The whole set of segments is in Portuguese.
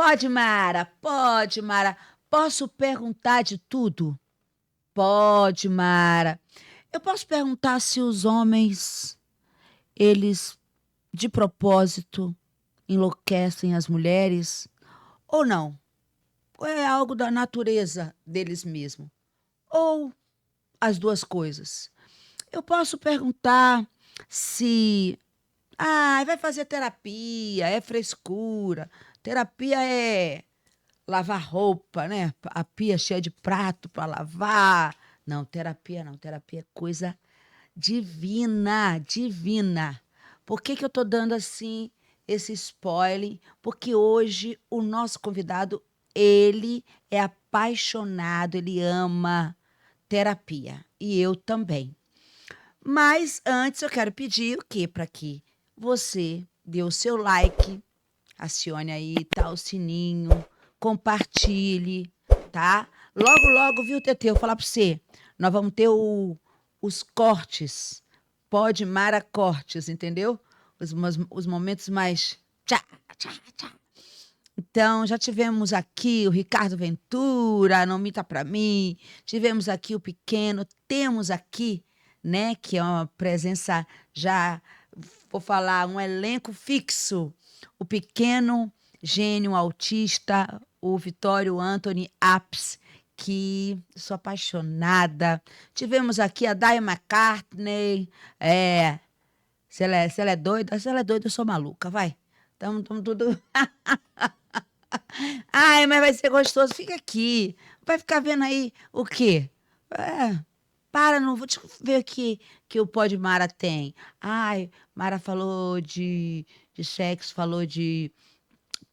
Pode, Mara, pode, Mara. Posso perguntar de tudo? Pode, Mara. Eu posso perguntar se os homens, eles, de propósito, enlouquecem as mulheres ou não? Ou é algo da natureza deles mesmos? Ou as duas coisas? Eu posso perguntar se vai fazer terapia, é frescura. Terapia é lavar roupa, né? A pia cheia de prato para lavar. Não, terapia não. Terapia é coisa divina, divina. Por que que eu tô dando assim esse spoiler? Porque hoje o nosso convidado, ele é apaixonado, ele ama terapia. E eu também. Mas antes eu quero pedir o quê? Para que você dê o seu like, acione aí, tá, o sininho, compartilhe, tá? Logo, logo, viu, Tetê? Eu vou falar para você. Nós vamos ter os cortes. Pode Mara cortes, entendeu? Os momentos mais tchá, tchá, tchá. Então, já tivemos aqui o Ricardo Ventura, Não Minta Pra Mim, tivemos aqui o Pequeno, temos aqui, né, que é uma presença já, vou falar, um elenco fixo. O Pequeno, gênio autista, o Vitório Anthony Apps, que sou apaixonada. Tivemos aqui a Day McCartney, se ela é doida, se ela é doida, eu sou maluca, vai. Estamos tudo. Ai, mas vai ser gostoso. Fica aqui. Vai ficar vendo aí o quê? É, para, não vou te ver aqui que o Pode Mara tem. Ai, Mara falou de sexo, falou de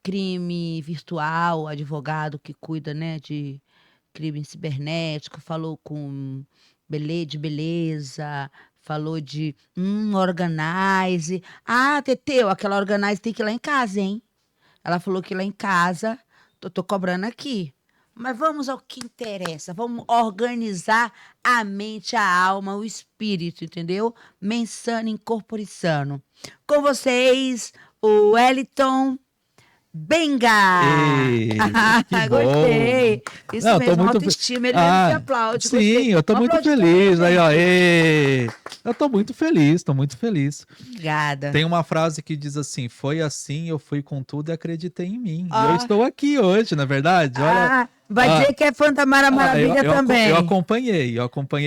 crime virtual, advogado que cuida, né, de crime cibernético, falou com de beleza, falou de organize. Ah, Teteu, aquela organize tem que ir lá em casa, hein? Ela falou que lá em casa, tô cobrando aqui. Mas vamos ao que interessa. Vamos organizar a mente, a alma, o espírito, entendeu? Mensano, incorporissano. Com vocês, o Wellington Benga! Que bom. Gostei. Isso Não, tô mesmo, muito. autoestima, ele mesmo que aplaude. Sim, Gostei. eu tô Vamos muito aplaudir também, feliz. Aí, ó, gente. eu tô muito feliz, tô muito feliz. Obrigada. Tem uma frase que diz assim: foi assim, eu fui com tudo e acreditei em mim. E eu Ah, estou aqui hoje, na verdade. Olha, vai ah, dizer que é fã da Mara Maravilha eu também. acompanhei E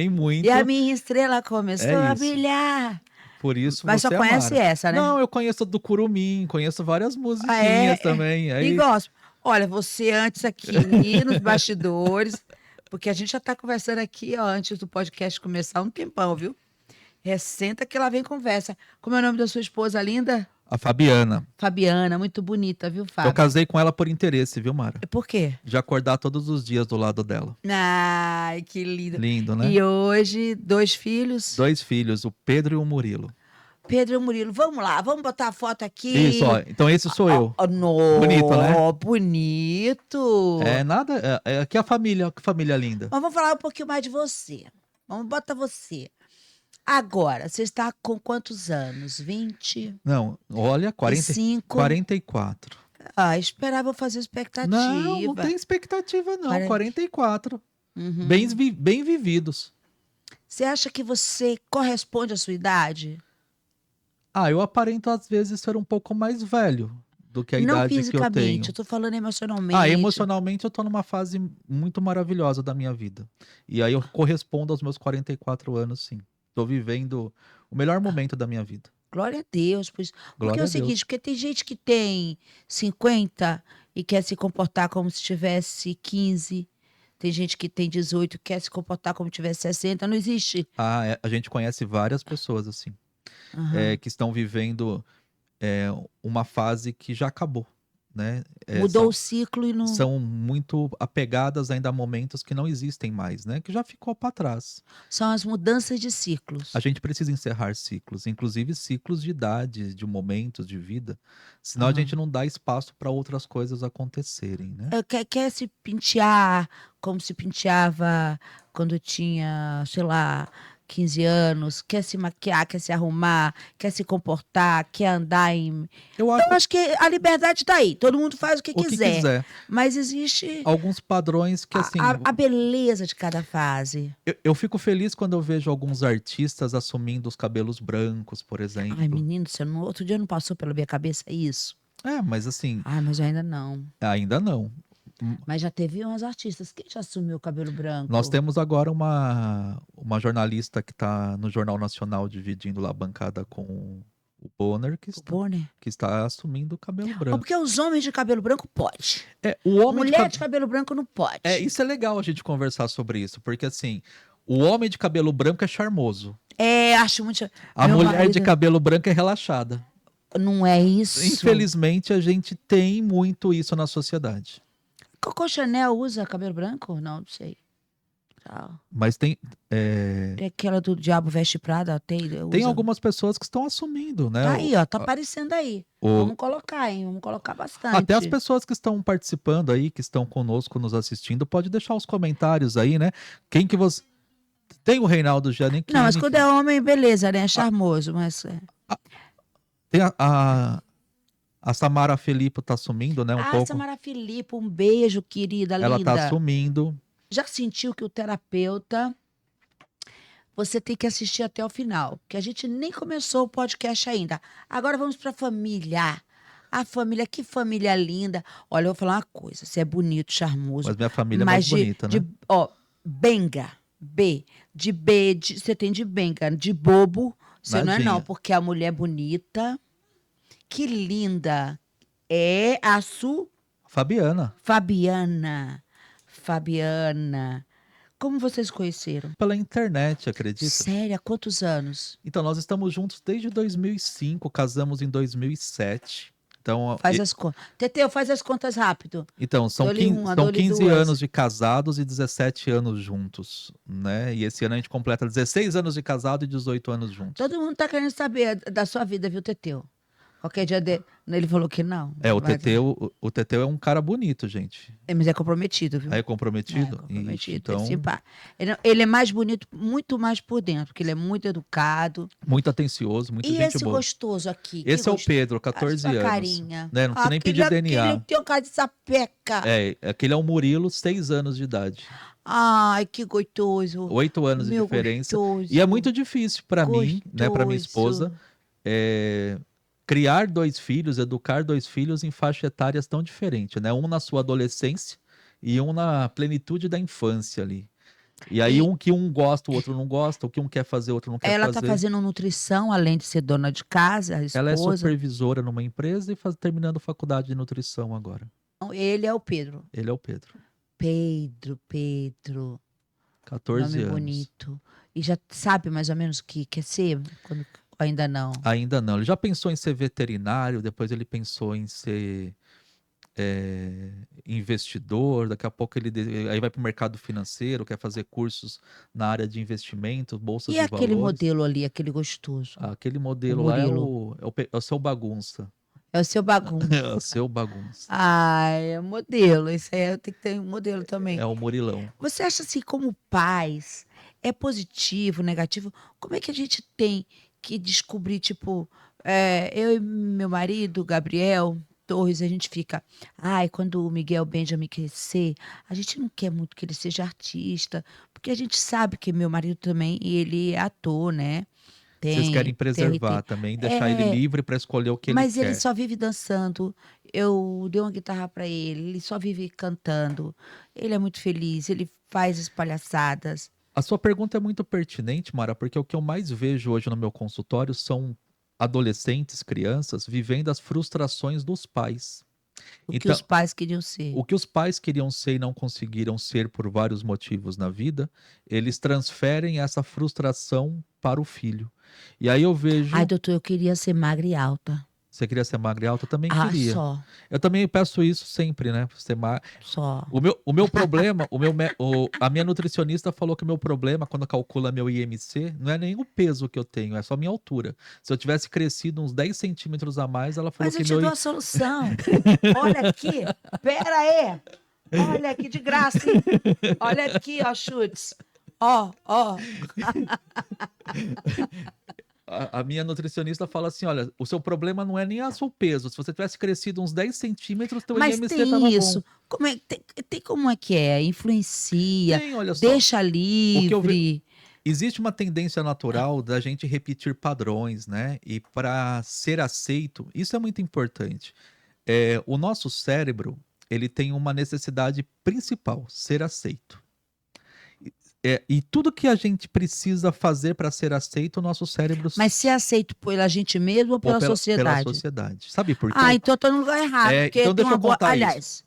a muito. minha estrela É começou a isso. brilhar. Por isso Mas só você conhece amara. essa, né? Não, eu conheço do Curumim, conheço várias Ah, musiquinhas é? também. E Aí, gosto. Olha, você antes aqui nos bastidores, porque a gente já tá conversando aqui, ó, antes do podcast começar, um tempão, viu? Senta que lá vem conversa. Como é o nome da sua esposa linda? a Fabiana. Fabiana, muito bonita, viu, Eu Fábio? casei com ela por interesse, viu, Mara? E por quê? De acordar todos os dias do lado dela. Ai, que lindo. Lindo, né? E hoje, 2 filhos, 2 filhos, o Pedro e o Murilo. Pedro e Murilo. Vamos lá, vamos botar a foto Isso, ó. aqui. Então esse sou eu. Bonito, né? No, bonito. É nada. Que a família, que família linda. Mas vamos falar um pouquinho mais de você. Vamos botar você. Agora, você está com quantos anos? 20? Não, olha, 25? 44. Ah, esperava eu fazer Não, não expectativa. tem expectativa, não. 40. 44. Uhum. Bem vividos. Você acha que você corresponde à sua idade? Ah, eu aparento às vezes ser um pouco mais velho do que a Não idade que eu fisicamente, eu tenho. tô falando Ah, emocionalmente. emocionalmente eu tô numa fase muito maravilhosa da minha vida. E aí eu correspondo aos meus 44 anos, sim. Tô vivendo o melhor momento da minha vida. Glória a Deus. Porque é Glória o a seguinte, Deus. porque tem gente que tem 50 e quer se comportar como se tivesse 15. Tem gente que tem 18 e quer se comportar como se tivesse 60. Não existe. Ah, a gente conhece várias pessoas assim, Aham. que estão vivendo é, uma fase que já acabou, né? Mudou o ciclo e não. São muito apegadas ainda a momentos que não existem mais, né? Que já ficou para trás. São as mudanças de A ciclos. gente precisa encerrar ciclos, inclusive ciclos de idade, de momentos de vida, senão a gente Aham. não dá espaço para outras coisas acontecerem, né? Quer se pentear como se penteava quando tinha, sei lá, 15 anos, quer se maquiar, quer se arrumar, quer se comportar, quer andar em... Eu acho Eu acho que a liberdade tá aí, todo mundo faz o que o que quiser, quiser. mas existe Alguns padrões que, assim, a beleza de cada fase. eu fico feliz quando eu vejo alguns artistas assumindo os cabelos brancos, por Ai, exemplo. menino, outro dia não passou pela minha cabeça isso? É, mas assim, Ai, mas ainda não. ainda não. Hum, Mas já teve umas artistas. Quem já assumiu o cabelo Nós branco? temos agora uma jornalista que está no Jornal Nacional dividindo lá a bancada com o Bonner, O Bonner? que está assumindo o cabelo Ó, branco. porque os homens de cabelo branco pode. O homem de Mulher cabelo... de cabelo branco não pode. Isso é legal a gente conversar sobre isso, porque assim, o homem de cabelo branco é charmoso. Acho muito. A Meu mulher de marido- cabelo branco é relaxada. Não é isso. Infelizmente, a gente tem muito isso na sociedade. Coco Chanel usa cabelo branco? Não sei. Tá. Mas tem Tem aquela do Diabo Veste Prada, tem usa. algumas pessoas que estão assumindo, né? Tá aí, ó, tá aparecendo aí. o- Vamos colocar, hein? Vamos colocar bastante. Até as pessoas que estão participando aí, que estão conosco nos assistindo, pode deixar os comentários aí, né? Quem que você... Tem o Reinaldo Giannichini. Não, mas quando é homem, beleza, né? É charmoso, mas... Tem a Samara Filippo tá assumindo, né? Um pouco. Samara Filippo, um beijo, querida, Ela linda. tá assumindo. Já sentiu que o terapeuta... Você tem que assistir até o final, que a gente nem começou o podcast ainda. Agora vamos para a família. A família, que família linda. Olha, eu vou falar uma coisa. Você é bonito, charmoso. Mas minha família é mas mais bonita, né? Benga. Você tem de benga. De bobo, você não é Nadinha. não, porque a mulher é bonita. Que linda. É a Fabiana. Fabiana. Como vocês se conheceram? Pela internet, acredita? Sério, há quantos anos? Então, nós estamos juntos desde 2005, casamos em 2007. Então, Faz as contas. Teteu, faz as contas rápido. então são Dou-lhe 15, uma, são dou-lhe 15 duas. anos de casados e 17 anos juntos, né? E esse ano a gente completa 16 anos de casado e 18 anos juntos. Todo mundo tá querendo saber da sua vida, viu, Teteu? Qualquer dia ele falou que não. O Vai- o Teteu é um cara bonito, gente. Mas é comprometido, viu? É comprometido? É comprometido. Ixi, então, Ele é mais bonito, muito mais por dentro, porque ele é muito educado. muito atencioso, muita E gente esse boa. gostoso aqui? que Esse é o gostoso. Pedro, 14 Sua anos. carinha. Né? Não precisa nem pedir DNA. Aquele tem um cara de sapeca. Aquele é o Murilo, 6 anos de idade. Ai, que gostoso. 8 anos de Meu diferença. gostoso. E é muito difícil para mim, né, para minha esposa, criar 2 filhos, educar 2 filhos em faixa etárias tão diferentes, né? Um na sua adolescência e um na plenitude da infância ali. E aí um gosta, o outro não gosta, o que um quer fazer, o outro não quer Ela fazer. tá fazendo nutrição, além de ser dona de casa, a Ela é esposa. supervisora numa empresa e terminando faculdade de nutrição agora. Ele é o Pedro. Ele é o Pedro. Pedro. 14 Nome anos. bonito. E já sabe mais ou menos o que quer ser? Ainda não. Ainda não. Ele já pensou em ser veterinário, depois ele pensou em ser investidor, daqui a pouco aí vai para o mercado financeiro, quer fazer cursos na área de investimento, bolsas E de aquele valores. modelo ali, aquele gostoso? Aquele modelo lá é Murilo. o seu bagunça. É o seu bagunça. É o seu bagunça. Ai, é modelo. Isso aí eu tenho que ter um modelo também. É o Murilão. Você acha assim, como pais, é positivo, negativo? Como é que a gente tem que descobrir, tipo, eu e meu marido, Gabriel Torres, a gente fica, quando o Miguel Benjamin crescer, a gente não quer muito que ele seja artista, porque a gente sabe que meu marido também, e ele é ator, né? Vocês querem preservar também, deixar ele livre para escolher o que Mas ele ele quer. só vive dançando. Eu dei uma guitarra para ele só vive cantando. Ele é muito feliz, ele faz as palhaçadas. A sua pergunta é muito pertinente, Mara, porque o que eu mais vejo hoje no meu consultório são adolescentes, crianças, vivendo as frustrações dos pais. O que os pais queriam ser. O que os pais queriam ser e não conseguiram ser por vários motivos na vida, eles transferem essa frustração para o filho. E aí eu vejo... Ai, doutor, eu queria ser magra e alta. Você queria ser magra e alta? Eu também queria. Só. Eu também peço isso sempre, né? Ser Só. O meu problema, a minha nutricionista falou que o meu problema, quando calcula meu IMC, não é nem o peso que eu tenho, é só a minha altura. Se eu tivesse crescido uns 10 centímetros a mais, ela falou Mas eu que te dou a solução. Olha aqui. Pera aí. Olha aqui, de graça, hein? Olha aqui, ó, chutes. Ó. A minha nutricionista fala assim: olha, o seu problema não é nem o seu peso. Se você tivesse crescido uns 10 centímetros, teu Mas IMC tava tem bom. isso. Tem como é que é? Influencia, Tem, olha só. deixa O que eu ve... livre. Existe uma tendência natural da gente repetir padrões, né? E para ser aceito, isso é muito importante. O nosso cérebro, ele tem uma necessidade principal, ser aceito. E tudo que a gente precisa fazer para ser aceito, o nosso cérebro Mas ser aceito pela gente mesmo ou ou pela pela sociedade? sociedade. Sabe por Ah, quê? então eu tô no lugar errado, porque Então tem deixa uma eu boa. contar isso. Aliás,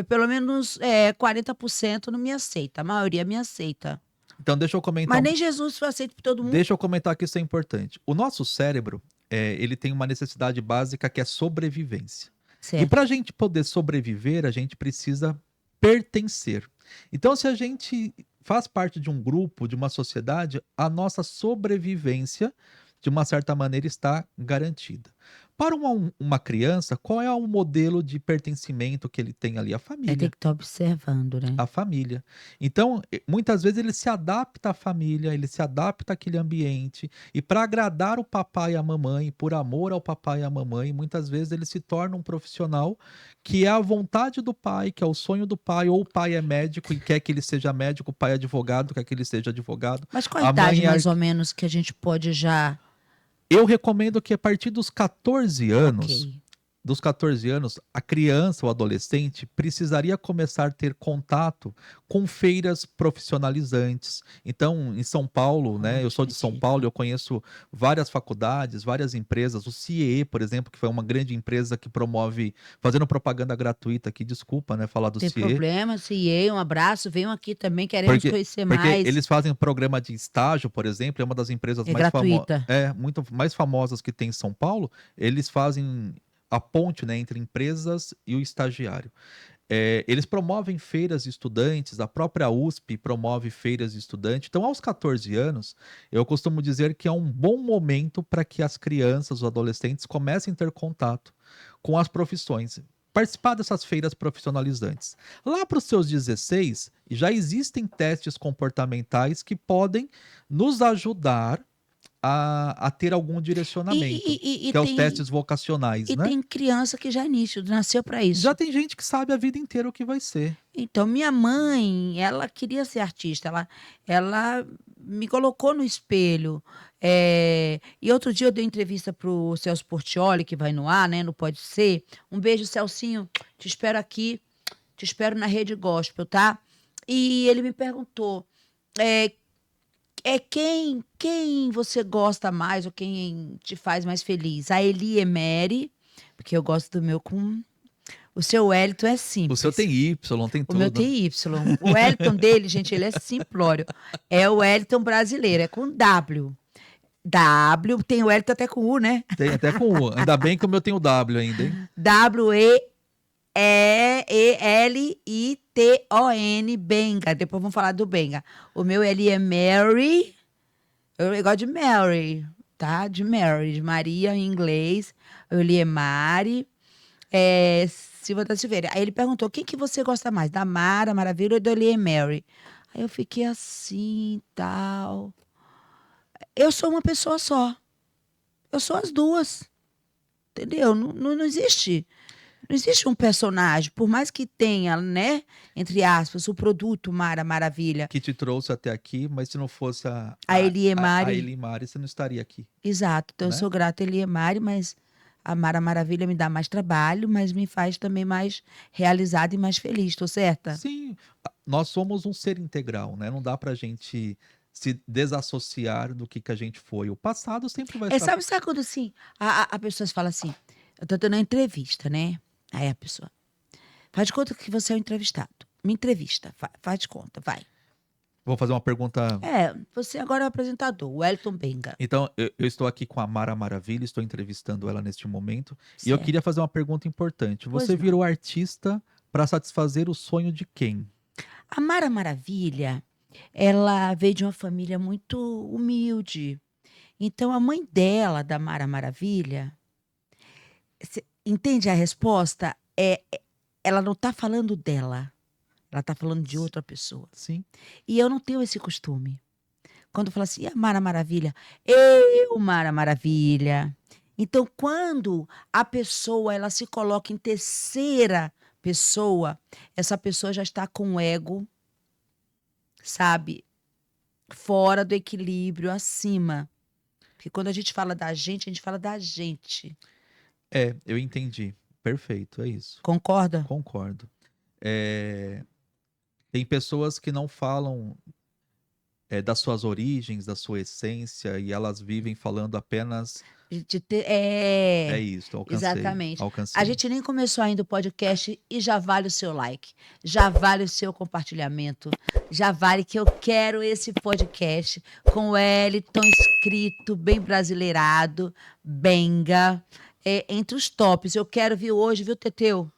pelo menos 40% não me aceita. A maioria me aceita. Então deixa eu comentar Mas nem Jesus foi aceito por todo mundo. Deixa eu comentar que isso é importante. O nosso cérebro, ele tem uma necessidade básica que é sobrevivência. E para Certo. a gente poder sobreviver, a gente precisa pertencer. Então, se a gente faz parte de um grupo, de uma sociedade, a nossa sobrevivência, de uma certa maneira, está garantida. Para uma criança, qual é o modelo de pertencimento que ele tem ali? A É, tem família. que estar observando, né? A família. Então, muitas vezes ele se adapta à família, ele se adapta àquele ambiente, e para agradar o papai e a mamãe, por amor ao papai e à mamãe, muitas vezes ele se torna um profissional que é a vontade do pai, que é o sonho do pai, ou o pai é médico e quer que ele seja médico, o pai é advogado, quer que ele seja advogado, Mas qual a a idade mãe é mais ou menos que a gente pode já. Eu recomendo que a partir dos 14 anos Ok. dos 14 anos, a criança ou adolescente precisaria começar a ter contato com feiras profissionalizantes. Então, em São Paulo, né, eu sou de São Paulo, eu conheço várias faculdades, várias empresas, o CIE, por exemplo, que foi uma grande empresa que promove, fazendo propaganda gratuita aqui, desculpa, né, falar do Tem CIE, problema, CIE, um abraço, venham aqui também, queremos porque, conhecer porque mais. eles fazem um programa de estágio, por exemplo, é uma das empresas É mais gratuita. muito mais famosas que tem em São Paulo. Eles fazem a ponte, né, entre empresas e o estagiário. Eles promovem feiras de estudantes, a própria USP promove feiras de estudantes. Então, aos 14 anos, eu costumo dizer que é um bom momento para que as crianças, os adolescentes, comecem a ter contato com as profissões. Participar dessas feiras profissionalizantes. Lá para os seus 16, já existem testes comportamentais que podem nos ajudar a ter algum E, direcionamento, e- e- e que é os tem, testes vocacionais, e né? tem criança que já é nítido, nasceu para isso. Já tem gente que sabe a vida inteira o que vai ser. Então, minha mãe, ela queria ser artista, ela me colocou no espelho. E outro dia eu dei entrevista pro Celso Portiolli, que vai no ar, né? No Pode Ser. Um beijo, Celcinho. Te espero aqui, te espero na Rede Gospel, tá? E ele me perguntou, é, quem você gosta mais ou quem te faz mais feliz? A Eli Emery, porque eu gosto do meu com... O seu Wellington é O seu simples. tem Y, tem O meu tudo. tem Y. O Wellington dele, gente, ele é simplório. É o Wellington brasileiro, é com W. W, tem o Wellington até com U, né? Tem até com U. Ainda bem que o meu tem o W ainda, hein? W-E-E-L-I-T-O-N, Benga. Depois vamos falar do Benga. O meu L é Mary. Eu gosto de Mary, tá? De Mary, de Maria em inglês. O Eli é Mari. Silva da Silveira. Aí ele perguntou: quem que você gosta mais? Da Mara Maravilha ou do Eli Mary? Aí eu fiquei assim, tal. Eu sou uma pessoa só. Eu sou as duas. Entendeu? Não existe. Não existe um personagem, por mais que tenha, né, entre aspas, o produto Mara Maravilha, Que te trouxe até aqui, mas se não fosse a Eli a Mari. Elimari, você não estaria aqui, Exato. Então eu né? sou grata a Eli Mari, mas a Mara Maravilha me dá mais trabalho, mas me faz também mais realizada e mais feliz. Estou certa? Sim, nós somos um ser integral, né? Não dá pra gente se desassociar do que a gente foi. O passado sempre vai estar. Sabe quando assim, a pessoa fala assim, eu tô dando uma entrevista, né? Aí a pessoa, faz de conta que você é o entrevistado. Me entrevista, faz de conta, vai. Vou fazer uma pergunta. Você agora é o apresentador, o Wellington Benga. Então, eu estou aqui com a Mara Maravilha, estou entrevistando ela neste momento, e eu Certo. queria fazer uma pergunta importante. Pois Você não. virou artista para satisfazer o sonho de quem? A Mara Maravilha, ela veio de uma família muito humilde. Então, a mãe dela, da Mara Maravilha, entende a resposta? Ela não está falando dela. Ela tá falando de outra pessoa. Sim. E eu não tenho esse costume. Quando fala assim, e a Mara Maravilha? Eu, Mara Maravilha. Então, quando a pessoa ela se coloca em terceira pessoa, essa pessoa já está com o ego, sabe, fora do equilíbrio, acima. Porque quando a gente fala da gente fala da gente. Eu entendi. Perfeito, é isso. Concorda? Concordo. Tem pessoas que não falam das suas origens, da sua essência, e elas vivem falando apenas. É isso, alcancei. Exatamente. A Alcancei. gente nem começou ainda o podcast e já vale o seu like, já vale o seu compartilhamento, já vale que eu quero esse podcast com o Wellington escrito, bem brasileirado, benga, entre os tops. Eu quero vir hoje, viu, Teteu?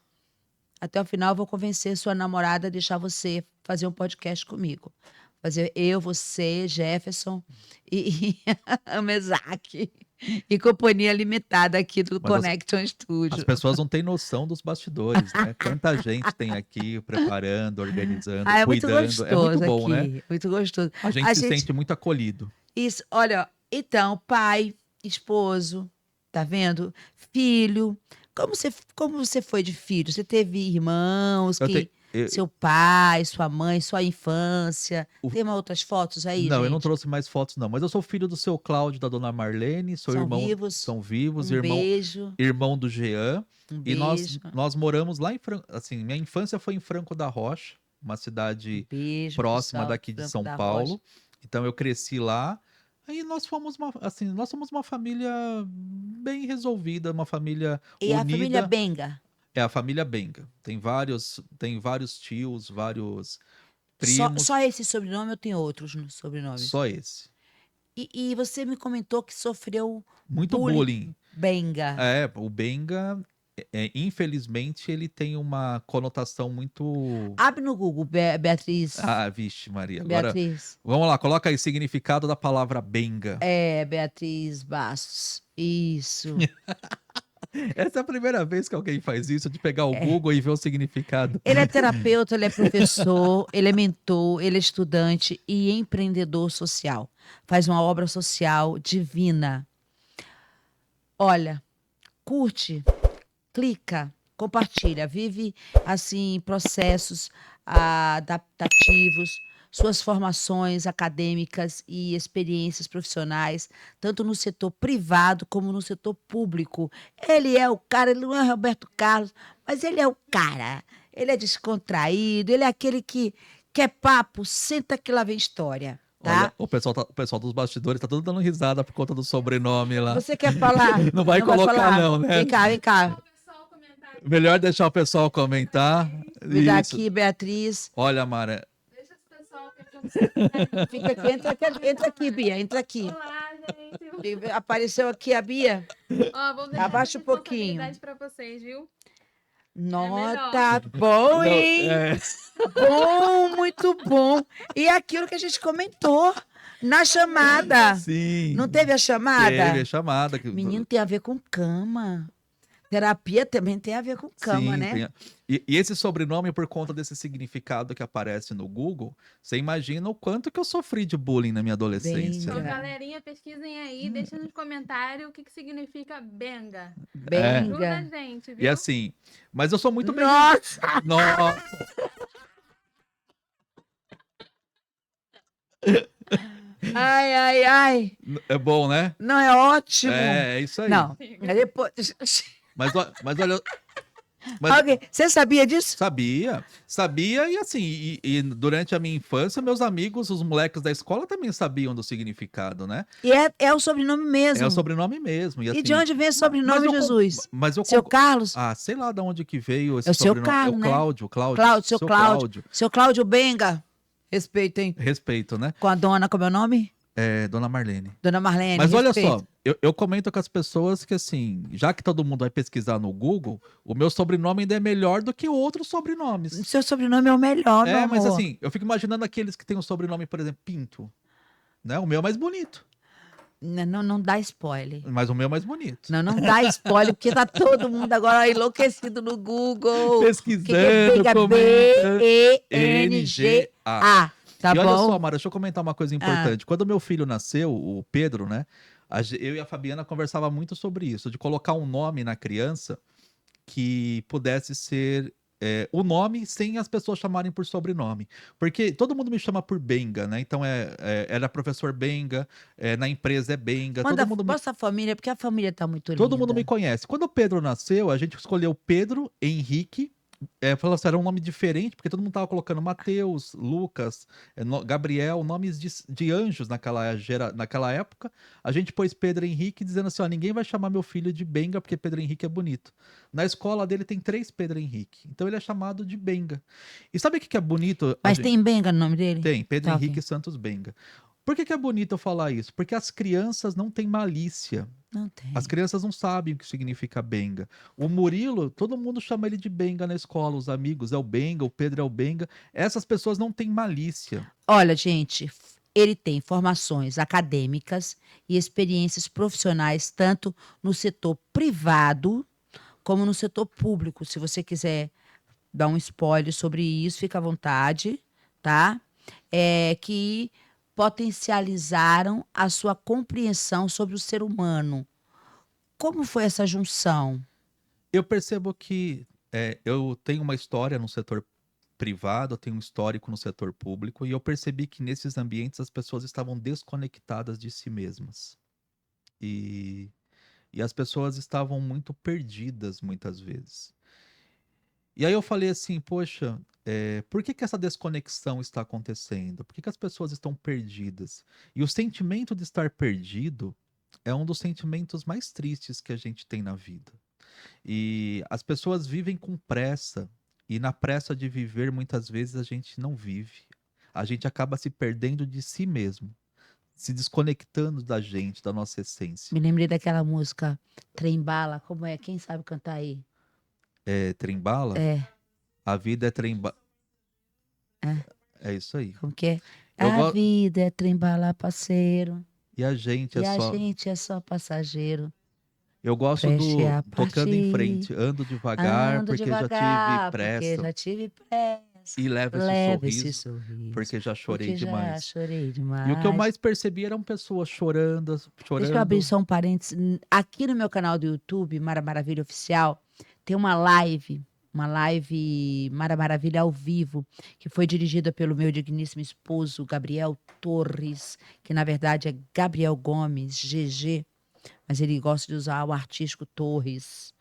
Até o final eu vou convencer sua namorada a deixar você fazer um podcast comigo. Fazer eu, você, Jefferson e o Mesaque. E companhia limitada aqui do Mas Connection Studio. As pessoas não têm noção dos bastidores, né? Quanta gente tem aqui preparando, organizando, É muito cuidando. gostoso É muito bom, aqui. né? Muito gostoso. A gente se sente muito acolhido. Isso, olha, então, pai, esposo, tá vendo? Filho. Como você foi de filho? Você teve irmãos seu pai, sua mãe, sua infância. Tem outras fotos aí, Não, gente? eu não trouxe mais fotos, não. Mas eu sou filho do seu Cláudio, da dona Marlene. Sou São irmão. vivos? São vivos. Um beijo. Irmão do Jean. Um E beijo. nós moramos lá em Franco. Assim, minha infância foi em Franco da Rocha, uma cidade próxima pessoal, daqui de Franco São da Paulo. Rocha. Então eu cresci lá. Aí nós somos uma família bem resolvida, uma família E unida. a família Benga? É a família Benga. Tem vários tios, vários primos. Só esse sobrenome ou tem outros sobrenomes? Só esse. E você me comentou que sofreu Muito bullying. Benga. O Benga, infelizmente, ele tem uma conotação muito. Abre no Google, Beatriz. Ah, vixe, Maria. Agora, Beatriz. vamos lá, coloca aí significado da palavra Benga. Beatriz Bastos. Isso. Essa é a primeira vez que alguém faz isso, de pegar o Google e ver o significado. Ele é terapeuta, ele é professor, ele é mentor, ele é estudante e empreendedor social. Faz uma obra social divina. Olha, curte, clica, compartilha, vive assim processos adaptativos, suas formações acadêmicas e experiências profissionais, tanto no setor privado como no setor público. Ele é o cara, ele não é Roberto Carlos, mas ele é o cara. Ele é descontraído, ele é aquele que quer papo, senta que lá vem história. Tá? Olha, o pessoal dos bastidores tá todo dando risada por conta do sobrenome lá. Você quer falar? Não vai colocar falar? não, né? Vem cá, vem cá. Melhor deixar o pessoal comentar. Me dá Isso. aqui, Beatriz. Olha, Mara. Deixa esse pessoal Fica aqui, entra aqui, Bia, entra aqui. Olá, gente. Apareceu aqui a Bia. Ó, vamos deixar Abaixa um essa pouquinho. responsabilidade pra vocês, viu? Nota, bom, hein? Bom, muito bom. E aquilo que a gente comentou na chamada. Sim. Não teve a chamada? Teve a chamada. Menino, tem a ver com cama. Terapia também tem a ver com cama, Sim, né? E esse sobrenome, por conta desse significado que aparece no Google, você imagina o quanto que eu sofri de bullying na minha adolescência. Então, Benga. galerinha, pesquisem aí, deixem nos comentários o que significa benga. Benga. Ajuda a gente, viu? E assim, mas eu sou muito bem. Nossa! Nossa! Ai, ai, ai. É bom, né? Não, é ótimo. É isso aí. Não, é depois... Mas olha. Mas Ok, você sabia disso? sabia e assim, e durante a minha infância, meus amigos, os moleques da escola também sabiam do significado, né? E é o sobrenome mesmo. É o sobrenome mesmo. E, E assim, de onde vem esse sobrenome, mas Jesus? Seu Carlos? Ah, sei lá de onde que veio esse É o seu sobrenome. Carlos, É o né? Cláudio, Seu Cláudio. Seu Cláudio Benga. Respeitem. Respeito, né? Com a dona, como é o nome? É, dona Marlene. Dona Marlene. Mas olha respeito. só, eu comento com as pessoas que assim, já que todo mundo vai pesquisar no Google, o meu sobrenome ainda é melhor do que outros sobrenomes. Seu sobrenome é o melhor, meu Mas amor. assim, eu fico imaginando aqueles que têm um sobrenome, por exemplo, Pinto. Né? O meu é mais bonito. Não dá spoiler. Mas o meu é mais bonito. Não dá spoiler, porque tá todo mundo agora enlouquecido no Google. Pesquisando, Benga? comentando. B-E-N-G-A. Tá E olha bom? só, Mara, deixa eu comentar uma coisa importante. Quando meu filho nasceu, o Pedro, né? Eu e a Fabiana conversava muito sobre isso, de colocar um nome na criança que pudesse ser o nome sem as pessoas chamarem por sobrenome. Porque todo mundo me chama por Benga, né? Então era professor Benga, na empresa é Benga, Manda, todo mundo me posta a família, porque a família tá muito Todo mundo me linda. conhece. Quando o Pedro nasceu, a gente escolheu Pedro Henrique. Falou assim, era um nome diferente, porque todo mundo tava colocando Mateus, Lucas, Gabriel, nomes de anjos naquela época. A gente pôs Pedro Henrique, dizendo assim, ó, ninguém vai chamar meu filho de Benga, porque Pedro Henrique é bonito. Na escola dele tem 3 Pedro Henrique, então ele é chamado de Benga. E sabe o que é bonito? Mas tem Benga no nome dele? Tem, Pedro Tá, Henrique ok. Santos Benga. Por que é bonito eu falar isso? Porque as crianças não têm malícia. Não tem. As crianças não sabem o que significa Benga. O Murilo, todo mundo chama ele de Benga na escola. Os amigos é o Benga, o Pedro é o Benga. Essas pessoas não têm malícia. Olha, gente, ele tem formações acadêmicas e experiências profissionais tanto no setor privado como no setor público. Se você quiser dar um spoiler sobre isso, fica à vontade, tá? Que potencializaram a sua compreensão sobre o ser humano. Como foi essa junção? Eu percebo que eu tenho uma história no setor privado, eu tenho um histórico no setor público, e eu percebi que nesses ambientes as pessoas estavam desconectadas de si mesmas. E as pessoas estavam muito perdidas muitas vezes. E aí eu falei assim, poxa, por que essa desconexão está acontecendo? Por que as pessoas estão perdidas? E o sentimento de estar perdido é um dos sentimentos mais tristes que a gente tem na vida. E as pessoas vivem com pressa, e na pressa de viver, muitas vezes a gente não vive. A gente acaba se perdendo de si mesmo, se desconectando da gente, da nossa essência. Me lembrei daquela música Trem-bala, como é? Quem sabe cantar aí? Trem-bala? É, A vida é trem-bala. é, É isso aí. como que é? Eu A go... vida é trem-bala, parceiro, E a gente é e a só. gente é só passageiro. Eu gosto Preste do a tocando em partir, frente, ando devagar, ando porque já tive devagar, porque pressa, já tive pressa. e levo esse Leva esse sorriso, sorriso, porque já chorei porque já demais. chorei E o que eu demais. mais percebi eram pessoas chorando, Deixa eu abrir chorando. só um parênteses. Aqui no meu canal do YouTube, Mara Maravilha Oficial, tem uma live Mara Maravilha ao vivo, que foi dirigida pelo meu digníssimo esposo, Gabriel Torres, que na verdade é Gabriel Gomes, GG, mas ele gosta de usar o artístico Torres.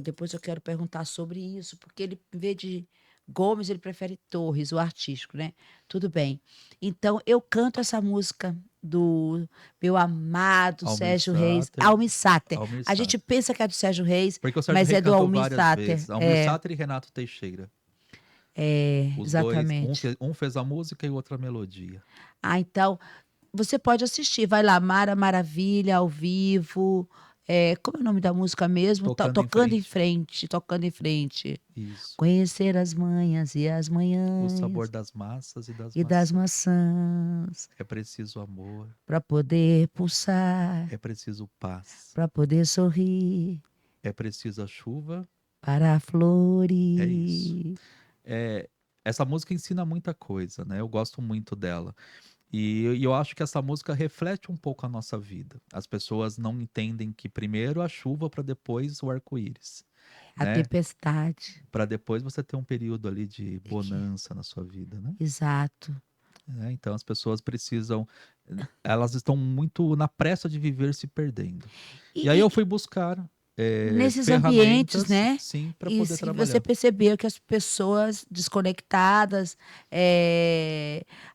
Depois eu quero perguntar sobre isso, porque ele, em vez de Gomes, ele prefere Torres, o artístico, né? Tudo bem. Então, eu canto essa música do meu amado Almir Sérgio Reis, Sater, Almir Sater. Almir A gente Sater. pensa que é do Sérgio Reis, Porque o Sérgio mas Reis é do cantou Almir várias Sater. vezes. Almir Sater e Renato Teixeira. Os dois, Exatamente. um fez a música e o outro a melodia. Então, você pode assistir. Vai lá, Mara Maravilha, ao vivo. Como é o nome da música mesmo? Tocando em frente. Tocando em frente. Isso. Conhecer as manhas e as O manhãs sabor das massas e das e das maçãs. maçãs, É preciso amor, para poder pulsar, é preciso paz, para poder sorrir, é preciso a chuva. para É isso. florir. Essa música ensina muita coisa, né? Eu gosto muito dela. E eu acho que essa música reflete um pouco a nossa vida. As pessoas não entendem que primeiro a chuva para depois o arco-íris, A né? tempestade. Para depois você ter um período ali de bonança na sua vida, né? Exato. Então as pessoas precisam, elas estão muito na pressa de viver se perdendo. E aí eu fui buscar nesses ambientes, ferramentas, né? sim, para E poder se você trabalhar. percebeu que as pessoas desconectadas,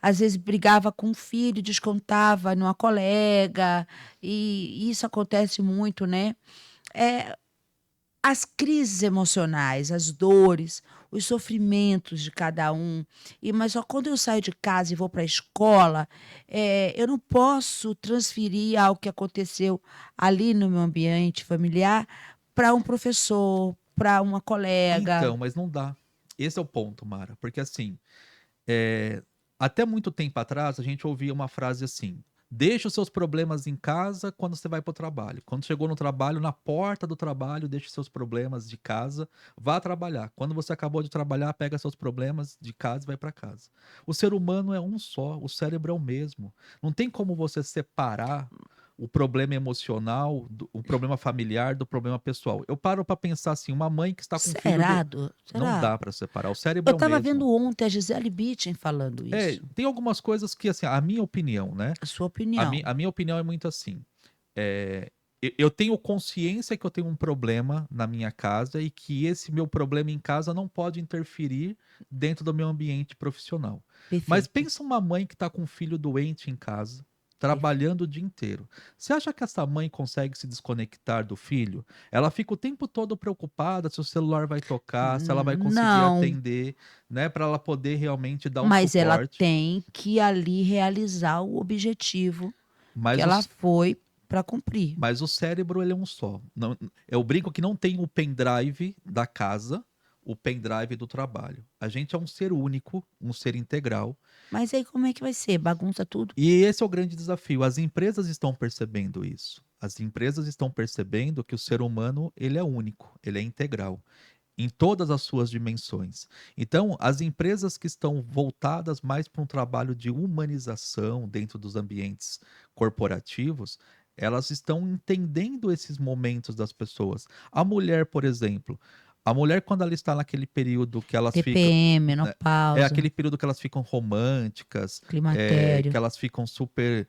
às vezes brigava com o filho, descontava numa colega, e isso acontece muito, né? As crises emocionais, as dores, os sofrimentos de cada um. Mas só quando eu saio de casa e vou para a escola, eu não posso transferir algo que aconteceu ali no meu ambiente familiar para um professor, para uma colega. Então, mas não dá. Esse é o ponto, Mara, porque assim, é, até muito tempo atrás a gente ouvia uma frase assim: Deixa os seus problemas em casa quando você vai para o trabalho. Quando chegou no trabalho, na porta do trabalho, deixa os seus problemas de casa, vá trabalhar. Quando você acabou de trabalhar, pega seus problemas de casa e vai para casa. O ser humano é um só, o cérebro é o mesmo. Não tem como você separar o problema emocional, o problema familiar do problema pessoal. Eu paro para pensar assim, uma mãe que está com um filho Será? não Será? dá para separar, o cérebro Eu é o estava mesmo. vendo ontem a Gisele Bündchen falando isso. Tem algumas coisas que, assim, a minha opinião, né? A sua A, opinião. a minha opinião é muito assim. Eu tenho consciência que eu tenho um problema na minha casa e que esse meu problema em casa não pode interferir dentro do meu ambiente profissional. Mas Perfeito. pensa uma mãe que está com um filho doente em casa, trabalhando o dia inteiro. Você acha que essa mãe consegue se desconectar do filho? Ela fica o tempo todo preocupada se o celular vai tocar, se ela vai conseguir Não, atender, né, para ela poder realmente dar o mas ela suporte. tem que ali realizar o objetivo que Mas ela os, foi para cumprir. Mas o cérebro, ele é um só. Não, eu brinco que não tem o pendrive da casa, o pendrive do trabalho. A gente é um ser único, um ser integral. Mas aí como é que vai ser? Bagunça tudo? E esse é o grande desafio. As empresas estão percebendo isso. As empresas estão percebendo que o ser humano, ele é único, ele é integral em todas as suas dimensões. Então, as empresas que estão voltadas mais para um trabalho de humanização dentro dos ambientes corporativos, elas estão entendendo esses momentos das pessoas. A mulher, por exemplo, a mulher quando ela está naquele período que elas ficam, TPM, né, é menopausa, aquele período que elas ficam românticas, climatério, que elas ficam super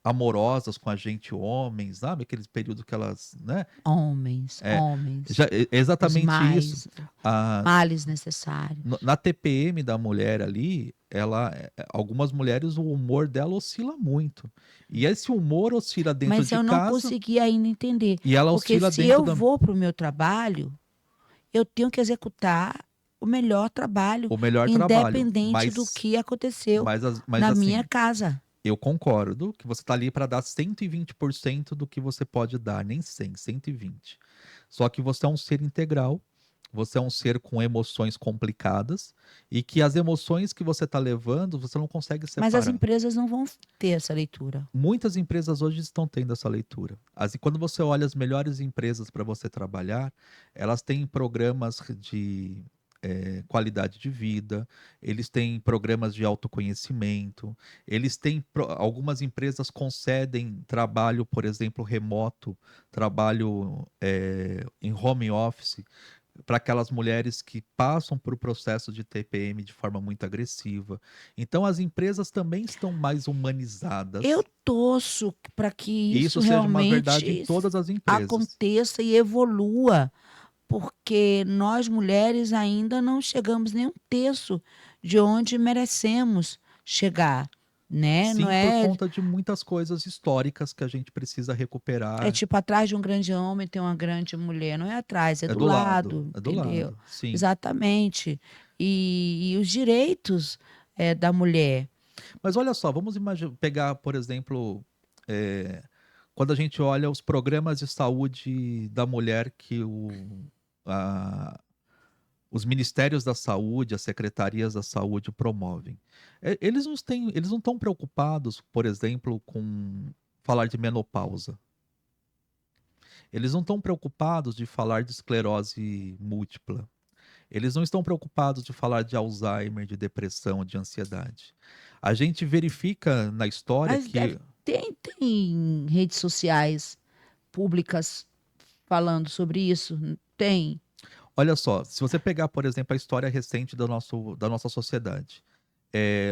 amorosas com a gente, homens, sabe? Aqueles períodos que elas, né? homens, É, homens, os exatamente isso. mais, A, males necessários. na TPM da mulher ali, algumas mulheres, o humor dela oscila muito. E esse humor oscila dentro Mas de eu não casa consegui ainda entender. e ela Porque oscila se dentro eu da. vou para o meu trabalho, eu tenho que executar o melhor trabalho, O melhor trabalho. independente do que aconteceu Mas na minha assim, casa. eu concordo que você está ali para dar 120% do que você pode dar, nem 100, 120. Só que você é um ser integral, você é um ser com emoções complicadas e que as emoções que você está levando, você não consegue Mas as separar. empresas não vão ter essa leitura. Muitas empresas hoje estão tendo essa leitura. Quando você olha as melhores empresas para você trabalhar, elas têm programas de qualidade de vida, eles têm programas de autoconhecimento, eles têm. Algumas empresas concedem trabalho, por exemplo, remoto, trabalho em home office, para aquelas mulheres que passam por o processo de TPM de forma muito agressiva. Então, as empresas também estão mais humanizadas. Eu torço para que E isso isso seja uma verdade em realmente todas as empresas. aconteça e evolua, porque nós mulheres ainda não chegamos nem um terço de onde merecemos chegar, né? Não Sim, por é, conta de muitas coisas históricas que a gente precisa é recuperar. tipo atrás de um grande homem tem uma grande mulher, não é atrás, é É do do lado, lado, é do entendeu? lado. Sim. Exatamente. E os direitos da mulher. Mas olha só, vamos pegar, por exemplo, eh, quando a gente olha os programas de saúde da mulher que a- os ministérios da saúde, as secretarias da saúde promovem. Eles não estão preocupados, por exemplo, com falar de menopausa. Eles não estão preocupados de falar de esclerose múltipla. Eles não estão preocupados de falar de Alzheimer, de depressão, de ansiedade. A gente verifica na história Mas que, tem redes sociais públicas falando sobre isso? Tem. olha só, se você pegar, por exemplo, a história recente da nossa sociedade,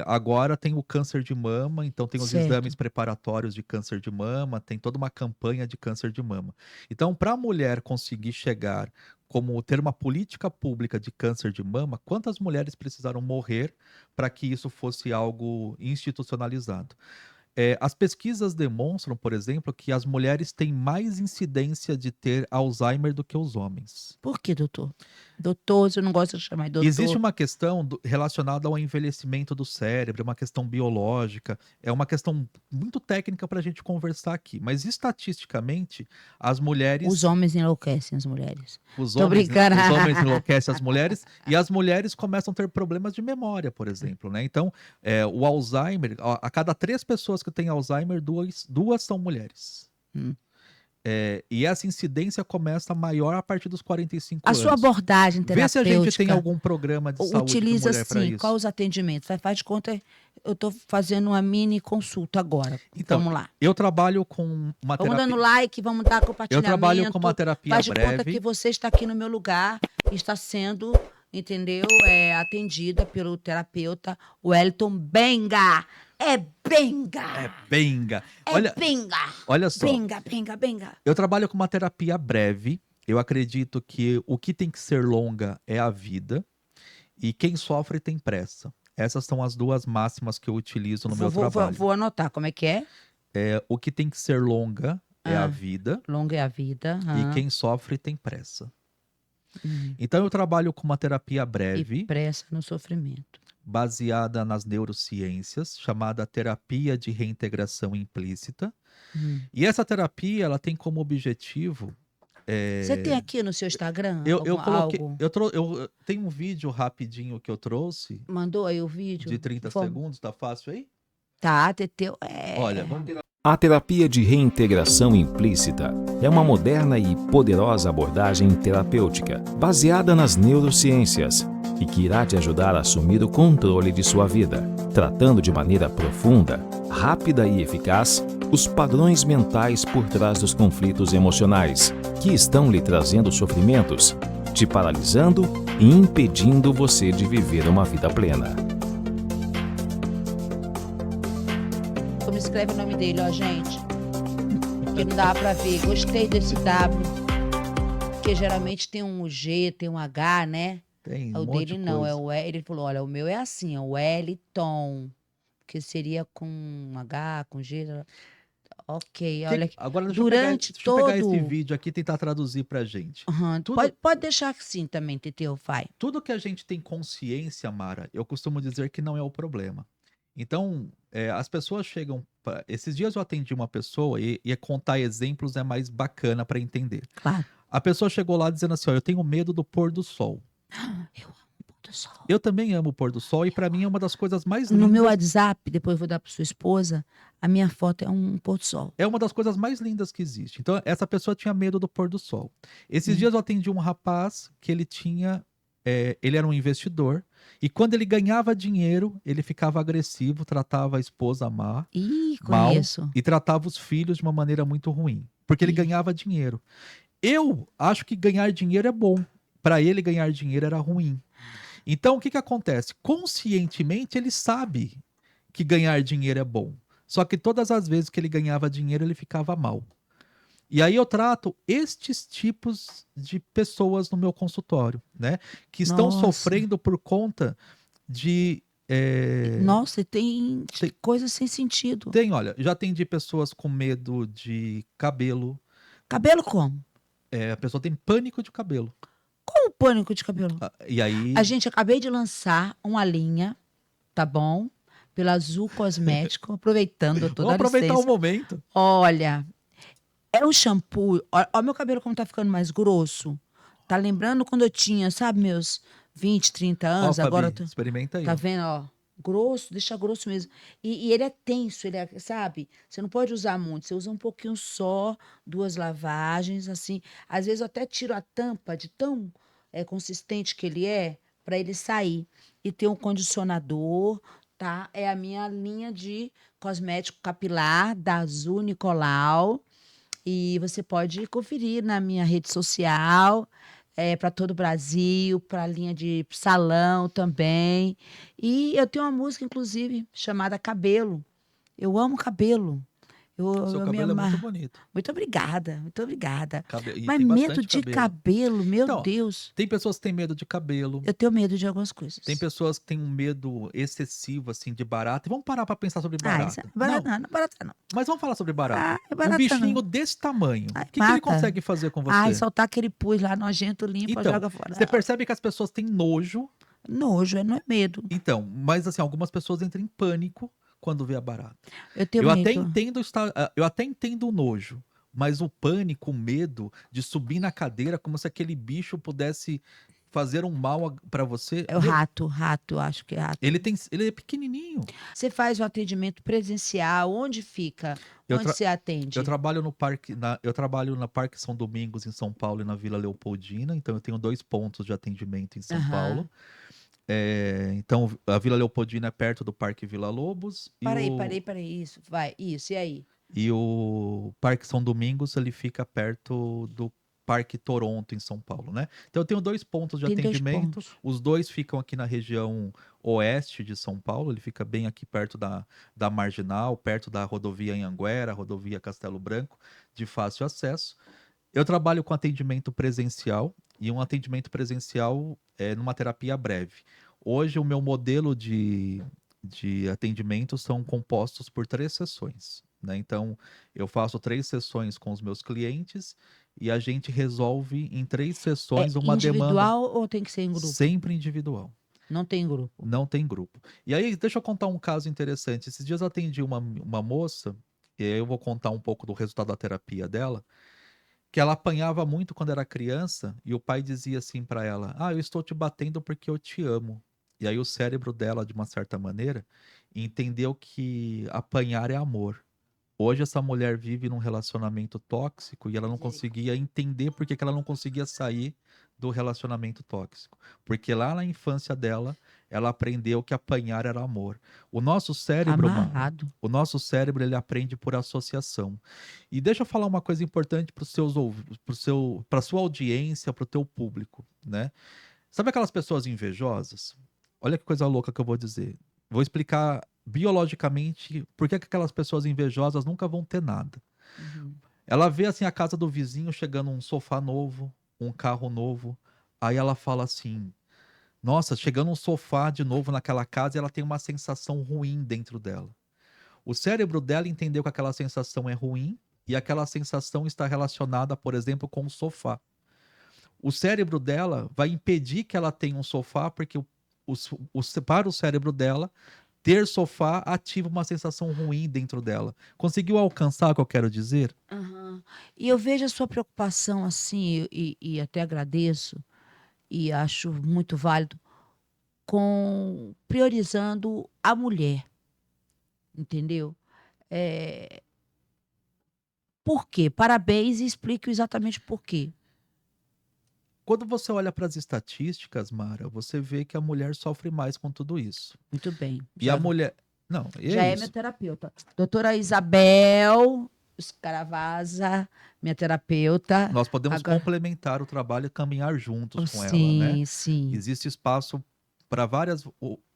agora tem o câncer de mama, então tem os Certo. exames preparatórios de câncer de mama, tem toda uma campanha de câncer de mama. Então, para a mulher conseguir chegar como ter uma política pública de câncer de mama, quantas mulheres precisaram morrer para que isso fosse algo institucionalizado? As pesquisas demonstram, por exemplo, que as mulheres têm mais incidência de ter Alzheimer do que os homens. Por que, doutor? Doutor, você não gosta de chamar de doutor. Existe uma questão relacionada ao envelhecimento do cérebro, uma questão biológica, é uma questão muito técnica para a gente conversar aqui. Mas estatisticamente, as mulheres. Os homens enlouquecem as mulheres. Os Tô homens, brincando. os homens enlouquecem as mulheres e as mulheres começam a ter problemas de memória, por exemplo, né? Então, o Alzheimer, a cada 3 pessoas que têm Alzheimer, duas são mulheres. Hum. E essa incidência começa maior a partir dos 45 A anos. sua abordagem Vê se a gente tem terapêutica algum programa de saúde de utiliza mulher para sim, isso. quais os atendimentos? Faz de conta, eu estou fazendo uma mini consulta agora. Então, Vamos lá. Eu trabalho com uma Vamos terapia. dando like, vamos dar Eu compartilhamento. trabalho com uma terapia Faz de conta breve. que você está aqui no meu lugar e está sendo, entendeu? Atendida pelo terapeuta Wellington Benga. É Benga! É benga. É Benga! Olha só. Benga, Benga, Benga. Eu trabalho com uma terapia breve. Eu acredito que o que tem que ser longa é a vida. E quem sofre tem pressa. Essas são as 2 máximas que eu utilizo no meu trabalho. Vou anotar como é que é. O que tem que ser longa é a vida. Longa é a vida. E quem sofre tem pressa. Hum. Então eu trabalho com uma terapia E breve, pressa no sofrimento. baseada nas neurociências, chamada terapia de reintegração implícita. E essa terapia, ela tem como objetivo... Você tem aqui no seu Instagram Eu coloquei, algo? eu tenho um vídeo rapidinho que eu trouxe, Mandou aí o vídeo? de 30 Vamos. segundos, tá fácil aí? Tá, Teteu. Olha, vamos ter... A terapia de reintegração implícita é uma moderna e poderosa abordagem terapêutica baseada nas neurociências e que irá te ajudar a assumir o controle de sua vida, tratando de maneira profunda, rápida e eficaz os padrões mentais por trás dos conflitos emocionais que estão lhe trazendo sofrimentos, te paralisando e impedindo você de viver uma vida plena. Como escreve o nome dele, ó, gente. Porque não dá pra ver. Gostei desse W. Porque geralmente tem um G, tem um H, né? Tem O um monte dele de não, coisa. é o L. Ele falou, olha, o meu é assim, é o Wellington. Que seria com um H, com G. Ok, olha aqui. Agora durante deixa eu pegar esse todo- vídeo aqui e tentar traduzir pra gente. Aham, Tudo- Pode deixar assim também, Teteu, vai. Tudo que a gente tem consciência, Mara, eu costumo dizer que não é o problema. Então, as pessoas chegam... Esses dias eu atendi uma pessoa e contar exemplos é mais bacana para entender. Claro. A pessoa chegou lá dizendo assim, ó, eu tenho medo do pôr do sol. Eu amo o pôr do sol. Eu também amo o pôr do sol e para mim é uma das coisas mais lindas. No meu WhatsApp, depois eu vou dar para sua esposa, a minha foto é um pôr do sol. É uma das coisas mais lindas que existe. Então, essa pessoa tinha medo do pôr do sol. Esses dias eu atendi um rapaz que ele tinha... ele era um investidor. E quando ele ganhava dinheiro, ele ficava agressivo, tratava a esposa mal mal Conheço. e tratava os filhos de uma maneira muito ruim. Porque ele Ih. ganhava dinheiro. Eu acho que ganhar dinheiro é bom. Para ele, ganhar dinheiro era ruim. Então, o que acontece? Conscientemente, ele sabe que ganhar dinheiro é bom. Só que todas as vezes que ele ganhava dinheiro, ele ficava mal. E aí eu trato estes tipos de pessoas no meu consultório, né? Que estão Nossa. sofrendo por conta de... Nossa, tem Tem- coisas sem sentido. Olha, já atendi pessoas com medo de cabelo. Cabelo como? A pessoa tem pânico de cabelo. Como pânico de cabelo? E aí... A gente acabei de lançar uma linha, tá bom? Pela Azul Cosmético, aproveitando, eu tô Vamos dando aproveitar licença. o momento. Olha, é um shampoo. Ó, meu cabelo como tá ficando mais grosso. Tá lembrando quando eu tinha, sabe, meus 20, 30 Ó, anos? Fabi, Agora eu tô... experimenta aí. Tá ó. vendo, ó? Grosso, deixa grosso mesmo. E ele é tenso, ele é, sabe? Você não pode usar muito, você usa um pouquinho só, 2 lavagens, assim. Às vezes eu até tiro a tampa de tão consistente que ele é, para ele sair. E tem um condicionador, tá? É a minha linha de cosmético capilar da Azul Nicolau. E você pode conferir na minha rede social, para todo o Brasil, para a linha de salão também. E eu tenho uma música, inclusive, chamada Cabelo. Eu amo cabelo. Seu Eu me cabelo é muito amar. bonito. Muito obrigada, muito obrigada. E Mas tem medo bastante de cabelo, meu Então, Deus. tem pessoas que têm medo de cabelo. Eu tenho medo de algumas Tem coisas. pessoas que têm um medo excessivo, assim, de barata. E vamos parar para pensar sobre Isso é barata. barata, Não, não é barata não. mas vamos falar sobre barata. É Um barata bichinho não. desse tamanho, o Ai, que ele mata. consegue fazer com Ai, você? soltar aquele pus lá nojento, limpa, Então, joga fora. você percebe que as pessoas têm nojo. Nojo, não é medo. Então, mas assim, algumas pessoas entram em pânico quando vê a barata. Eu tenho Eu até medo. entendo eu até entendo o nojo, mas o pânico, o medo de subir na cadeira como se aquele bicho pudesse fazer um mal para você. É o rato, eu acho que é rato. Ele é pequenininho. Você faz o atendimento presencial, onde fica? Eu Onde tra- você atende? Eu trabalho no parque, eu trabalho na Parque São Domingos em São Paulo e na Vila Leopoldina, então eu tenho 2 pontos de atendimento em São Aham. Paulo. Então a Vila Leopoldina é perto do Parque Vila Lobos Parei, isso, vai, isso, e aí? e o Parque São Domingos ele fica perto do Parque Toronto em São Paulo, né? Então eu tenho 2 pontos de Tem 2 atendimento. pontos. Os 2 ficam aqui na região oeste de São Paulo. Ele fica bem aqui perto da Marginal, perto da rodovia Anhanguera, rodovia Castelo Branco, de fácil acesso. Eu trabalho com atendimento presencial e um atendimento presencial numa terapia breve. Hoje o meu modelo de atendimento são compostos por 3 sessões, né? Então eu faço 3 sessões com os meus clientes e a gente resolve em 3 É sessões uma demanda individual ou tem que ser em grupo? sempre individual. Não tem grupo. Não tem grupo. E aí, deixa eu contar um caso interessante. Esses dias eu atendi uma moça, e aí eu vou contar um pouco do resultado da terapia dela, que ela apanhava muito quando era criança, e o pai dizia assim pra ela: "Ah, eu estou te batendo porque eu te amo". E aí o cérebro dela, de uma certa maneira, entendeu que apanhar é amor. Hoje essa mulher vive num relacionamento tóxico e ela não conseguia entender por que que ela não conseguia sair do relacionamento tóxico. Porque lá na infância dela, ela aprendeu que apanhar era amor. O nosso cérebro, Amarrado. o nosso cérebro, ele aprende por associação. E deixa eu falar uma coisa importante para para sua audiência, para o teu público, né? Sabe aquelas pessoas invejosas? Olha que coisa louca que eu vou dizer. Vou explicar biologicamente por que que aquelas pessoas invejosas nunca vão ter nada. Uhum. Ela vê assim a casa do vizinho chegando um sofá novo, um carro novo. Aí ela fala assim: "Nossa, chegando um sofá de novo naquela casa", e ela tem uma sensação ruim dentro dela. O cérebro dela entendeu que aquela sensação é ruim e aquela sensação está relacionada, por exemplo, com o sofá. O cérebro dela vai impedir que ela tenha um sofá, porque para o cérebro dela, ter sofá ativa uma sensação ruim dentro dela. Conseguiu alcançar o que eu quero dizer? Aham. E eu vejo a sua preocupação assim, e até agradeço, e acho muito válido, com priorizando a mulher, entendeu? É, por quê? Parabéns e explique exatamente por quê. Quando você olha para as estatísticas, Mara, você vê que a mulher sofre mais com tudo isso. Muito bem. E a mulher. Não, Já é é minha isso. terapeuta. Doutora Isabel Scaravazza, minha terapeuta. Nós podemos Agora, complementar o trabalho e caminhar juntos com ela, né? sim, sim. Existe espaço para várias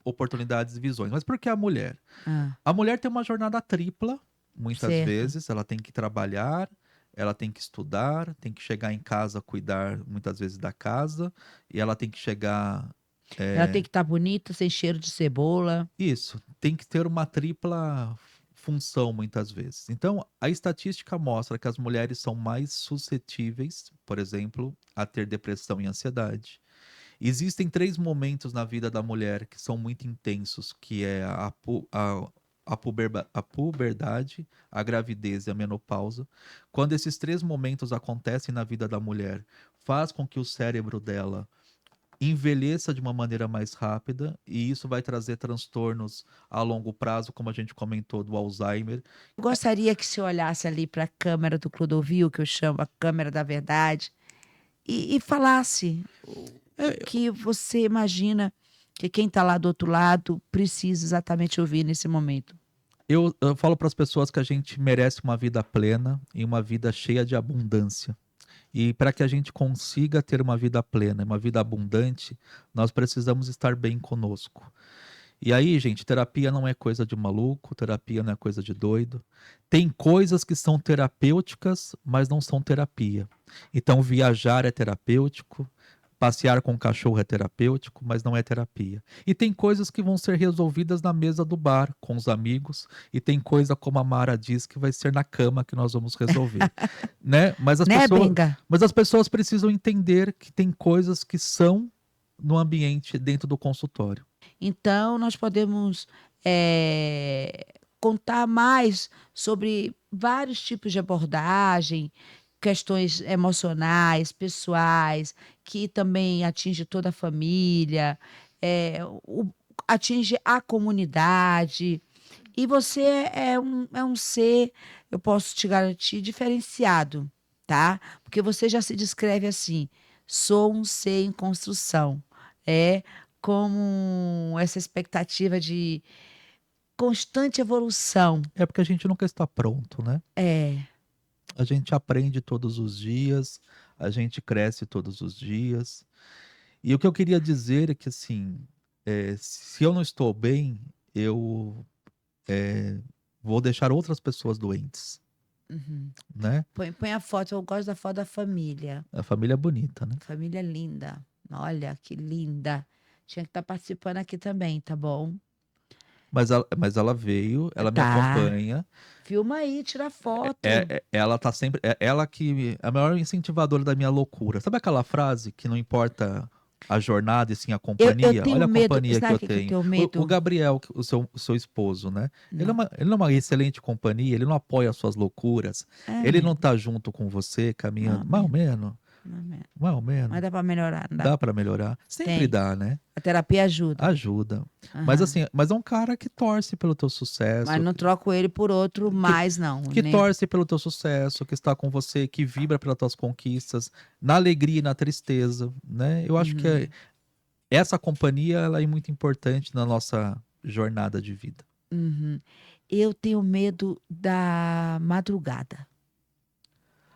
oportunidades e visões. Mas por que a mulher? Ah, A mulher tem uma jornada tripla, muitas certo. vezes. Ela tem que trabalhar, ela tem que estudar, tem que chegar em casa, cuidar muitas vezes da casa, e ela tem que chegar. Ela tem que estar bonita, sem cheiro de cebola. Isso, tem que ter uma tripla função muitas vezes. Então, a estatística mostra que as mulheres são mais suscetíveis, por exemplo, a ter depressão e ansiedade. Existem 3 momentos na vida da mulher que são muito intensos, que é a puberdade, a gravidez e a menopausa. Quando esses 3 momentos acontecem na vida da mulher, faz com que o cérebro dela envelheça de uma maneira mais rápida, e isso vai trazer transtornos a longo prazo, como a gente comentou, do Alzheimer. Eu gostaria que você olhasse ali para a câmera do Clodovil, que eu chamo a câmera da verdade, e falasse o que você imagina que quem está lá do outro lado precisa exatamente ouvir nesse momento. Eu falo para as pessoas que a gente merece uma vida plena e uma vida cheia de abundância. E para que a gente consiga ter uma vida plena, uma vida abundante, nós precisamos estar bem conosco. E aí, gente, terapia não é coisa de maluco, terapia não é coisa de doido. Tem coisas que são terapêuticas, mas não são terapia. Então, viajar é terapêutico, passear com o cachorro é terapêutico, mas não é terapia. E tem coisas que vão ser resolvidas na mesa do bar, com os amigos, e tem coisa, como a Mara diz, que vai ser na cama que nós vamos resolver, né? Né, Benga? Mas as pessoas precisam entender que tem coisas que são no ambiente, dentro do consultório. Então, nós podemos contar mais sobre vários tipos de abordagem, questões emocionais, pessoais, que também atinge toda a família, atinge a comunidade. E você é um ser, eu posso te garantir, diferenciado, tá? Porque você já se descreve assim: sou um ser em construção. É como essa expectativa de constante evolução. É porque a gente nunca está pronto, né? É. A gente aprende todos os dias, a gente cresce todos os dias. E o que eu queria dizer é que, assim, se eu não estou bem, eu vou deixar outras pessoas doentes, Uhum. né? Põe a foto, eu gosto da foto da família. A família é bonita, né? Família linda. Olha, que linda. Tinha que estar participando aqui também, tá bom? Mas ela veio, ela me Tá. acompanha. Filma aí, tira foto. Ela tá sempre. É ela que é a maior incentivadora da minha loucura. Sabe aquela frase que não importa a jornada e sim a Eu companhia? tenho Olha a medo, companhia que sabe eu o que eu tenho. tenho medo? O Gabriel, o seu esposo, né? Não. Ele é uma excelente companhia, ele não apoia as suas loucuras, É ele mesmo, não tá junto com você, caminhando. não Mais ou mesmo, menos, não mesmo. mais ou menos. Mas dá pra melhorar, não dá? Dá pra melhorar. Sempre Tem. dá, né? A terapia ajuda. Ajuda. Mas Aham. assim, mas é um cara que torce pelo teu sucesso, Mas não troco ele por outro mais, não. que Nem... torce pelo teu sucesso, que está com você, que vibra pelas tuas conquistas, na alegria e na tristeza, né? Eu acho que Uhum. essa companhia ela é muito importante na nossa jornada de vida. Uhum. Eu tenho medo da madrugada.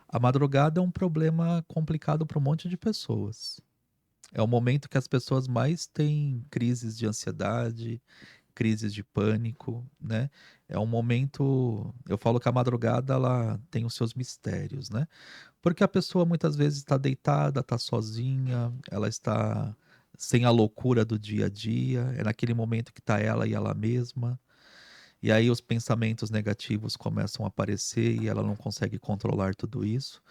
A madrugada é um problema complicado para um monte de pessoas. É o momento que as pessoas mais têm crises de ansiedade, crises de pânico, né? É um momento, eu falo que a madrugada ela tem os seus mistérios, né? Porque a pessoa muitas vezes está deitada, está sozinha, ela está sem a loucura do dia a dia, é naquele momento que está ela e ela mesma. E aí os pensamentos negativos começam a aparecer e ela não consegue controlar tudo isso.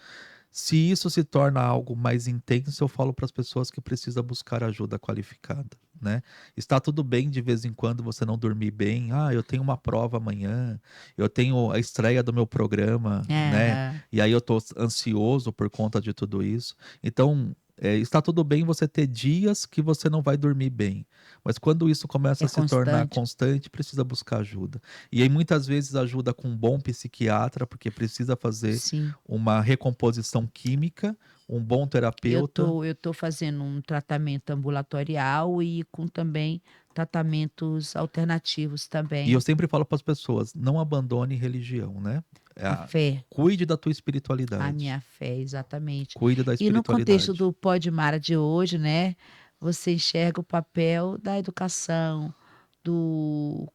Se isso se torna algo mais intenso, eu falo para as pessoas que precisa buscar ajuda qualificada, né? Está tudo bem de vez em quando você não dormir bem. Ah, eu tenho uma prova amanhã, eu tenho a estreia do meu programa, né? Aham. E aí eu tô ansioso por conta de tudo isso. Então, está tudo bem você ter dias que você não vai dormir bem. Mas quando isso começa É a se tornar constante. constante, precisa buscar ajuda. E aí muitas vezes ajuda com um bom psiquiatra, porque precisa fazer Sim. uma recomposição química, um bom Eu terapeuta. tô fazendo um tratamento ambulatorial e com também tratamentos alternativos E eu também. sempre falo para as pessoas, não abandone religião, né? A fé, Cuide da tua a espiritualidade. minha fé, exatamente. Cuide da E no contexto espiritualidade. do Pode Mara de hoje, né? Você enxerga o papel da educação,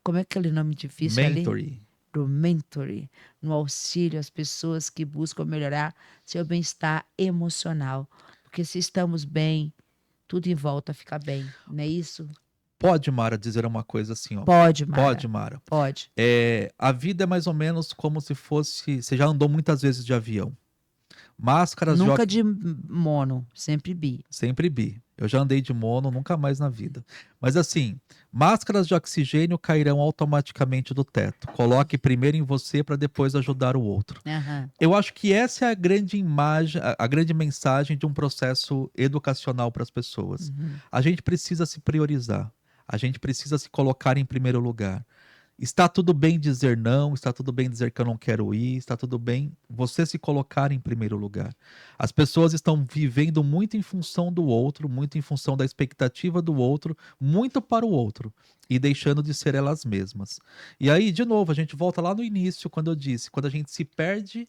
como é aquele nome difícil ali? Mentoring. Do mentoring, no auxílio às pessoas que buscam melhorar seu bem-estar emocional. Porque se estamos bem, tudo em volta fica bem, não é isso? Pode, Mara, dizer uma coisa assim, ó. Pode, Mara. Pode, Mara. Pode. A vida é mais ou menos como se fosse. Você já andou muitas vezes de avião. Máscaras de Nunca de mono, sempre bi. Sempre bi. Eu já andei de mono, nunca mais na vida. Mas assim, máscaras de oxigênio cairão automaticamente do teto. Coloque primeiro em você para depois ajudar o outro. Aham. Eu acho que essa é a grande imagem, a grande mensagem de um processo educacional para as pessoas. Uhum. A gente precisa se priorizar. A gente precisa se colocar em primeiro lugar. Está tudo bem dizer não, está tudo bem dizer que eu não quero ir, está tudo bem você se colocar em primeiro lugar. As pessoas estão vivendo muito em função do outro, muito em função da expectativa do outro, muito para o outro e deixando de ser elas mesmas. E aí, de novo, a gente volta lá no início, quando eu disse, quando a gente se perde,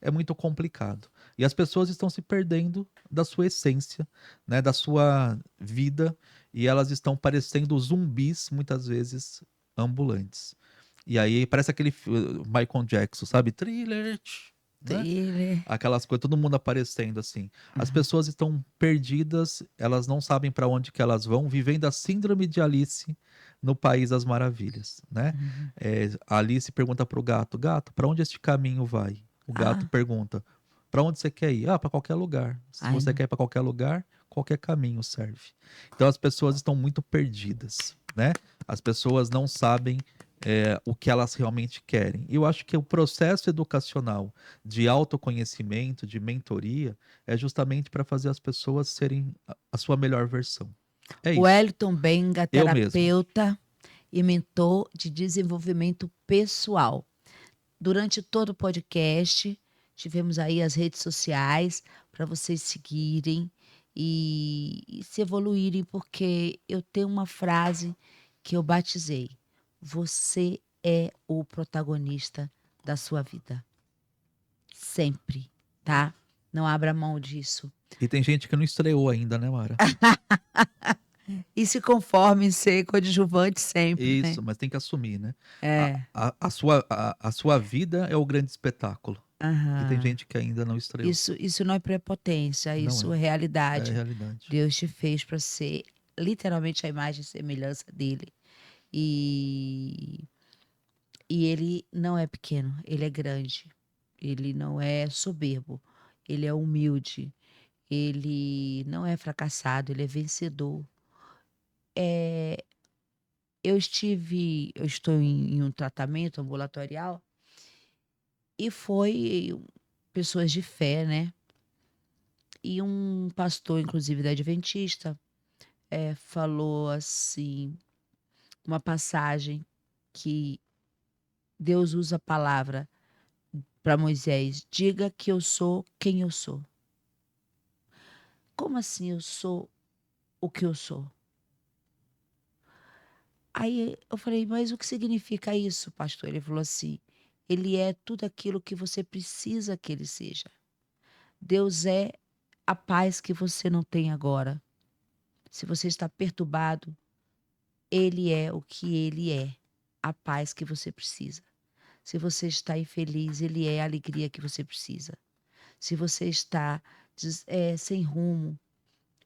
é muito complicado. E as pessoas estão se perdendo da sua essência, né, da sua vida. e elas estão parecendo zumbis, muitas vezes, ambulantes. E aí parece aquele Michael Jackson, sabe? Thriller, né? Ele- Aquelas coisas, todo mundo aparecendo assim. As pessoas estão perdidas, elas não sabem para onde que elas vão, vivendo a síndrome de Alice no País das Maravilhas, né? A Alice pergunta pro gato, gato, para onde este caminho vai? O gato Ah. pergunta, para onde você quer ir? Ah, para qualquer lugar. Se Ai, você não. quer ir para qualquer lugar, qualquer caminho serve. Então as pessoas estão muito perdidas, né? As pessoas não sabem o que elas realmente querem. E eu acho que o processo educacional de autoconhecimento, de mentoria, é justamente para fazer as pessoas serem a sua melhor versão. É O isso. Wellington Benga, Eu mesmo. terapeuta e mentor de desenvolvimento pessoal. Durante todo o podcast, tivemos aí as redes sociais para vocês seguirem e se evoluírem, porque eu tenho uma frase que eu batizei: você é o protagonista da sua vida. Sempre, tá? Não abra mão disso. E tem gente que não estreou ainda, né, Mara? E se conforme em ser coadjuvante sempre, né? Isso, mas tem que assumir, né? É. A sua vida é o grande espetáculo. E tem Aham. gente que ainda não estreou. Isso não é prepotência, Não isso é. é É a realidade. realidade. Deus te fez para ser literalmente a imagem e semelhança dele. E, e ele não é pequeno, ele é grande. Ele não é soberbo, ele é humilde. Ele não é fracassado, ele é vencedor. É, eu estou em um tratamento ambulatorial e foi pessoas de fé, né? E um pastor, inclusive da Adventista, falou assim, uma passagem que Deus usa a palavra para Moisés: diga que eu sou quem eu sou. Como assim eu sou o que eu sou? Aí eu falei, mas o que significa isso, pastor? Ele falou assim: ele é tudo aquilo que você precisa que ele seja. Deus é a paz que você não tem agora. Se você está perturbado, ele é o que ele é, a paz que você precisa. Se você está infeliz, ele é a alegria que você precisa. Se você está sem rumo,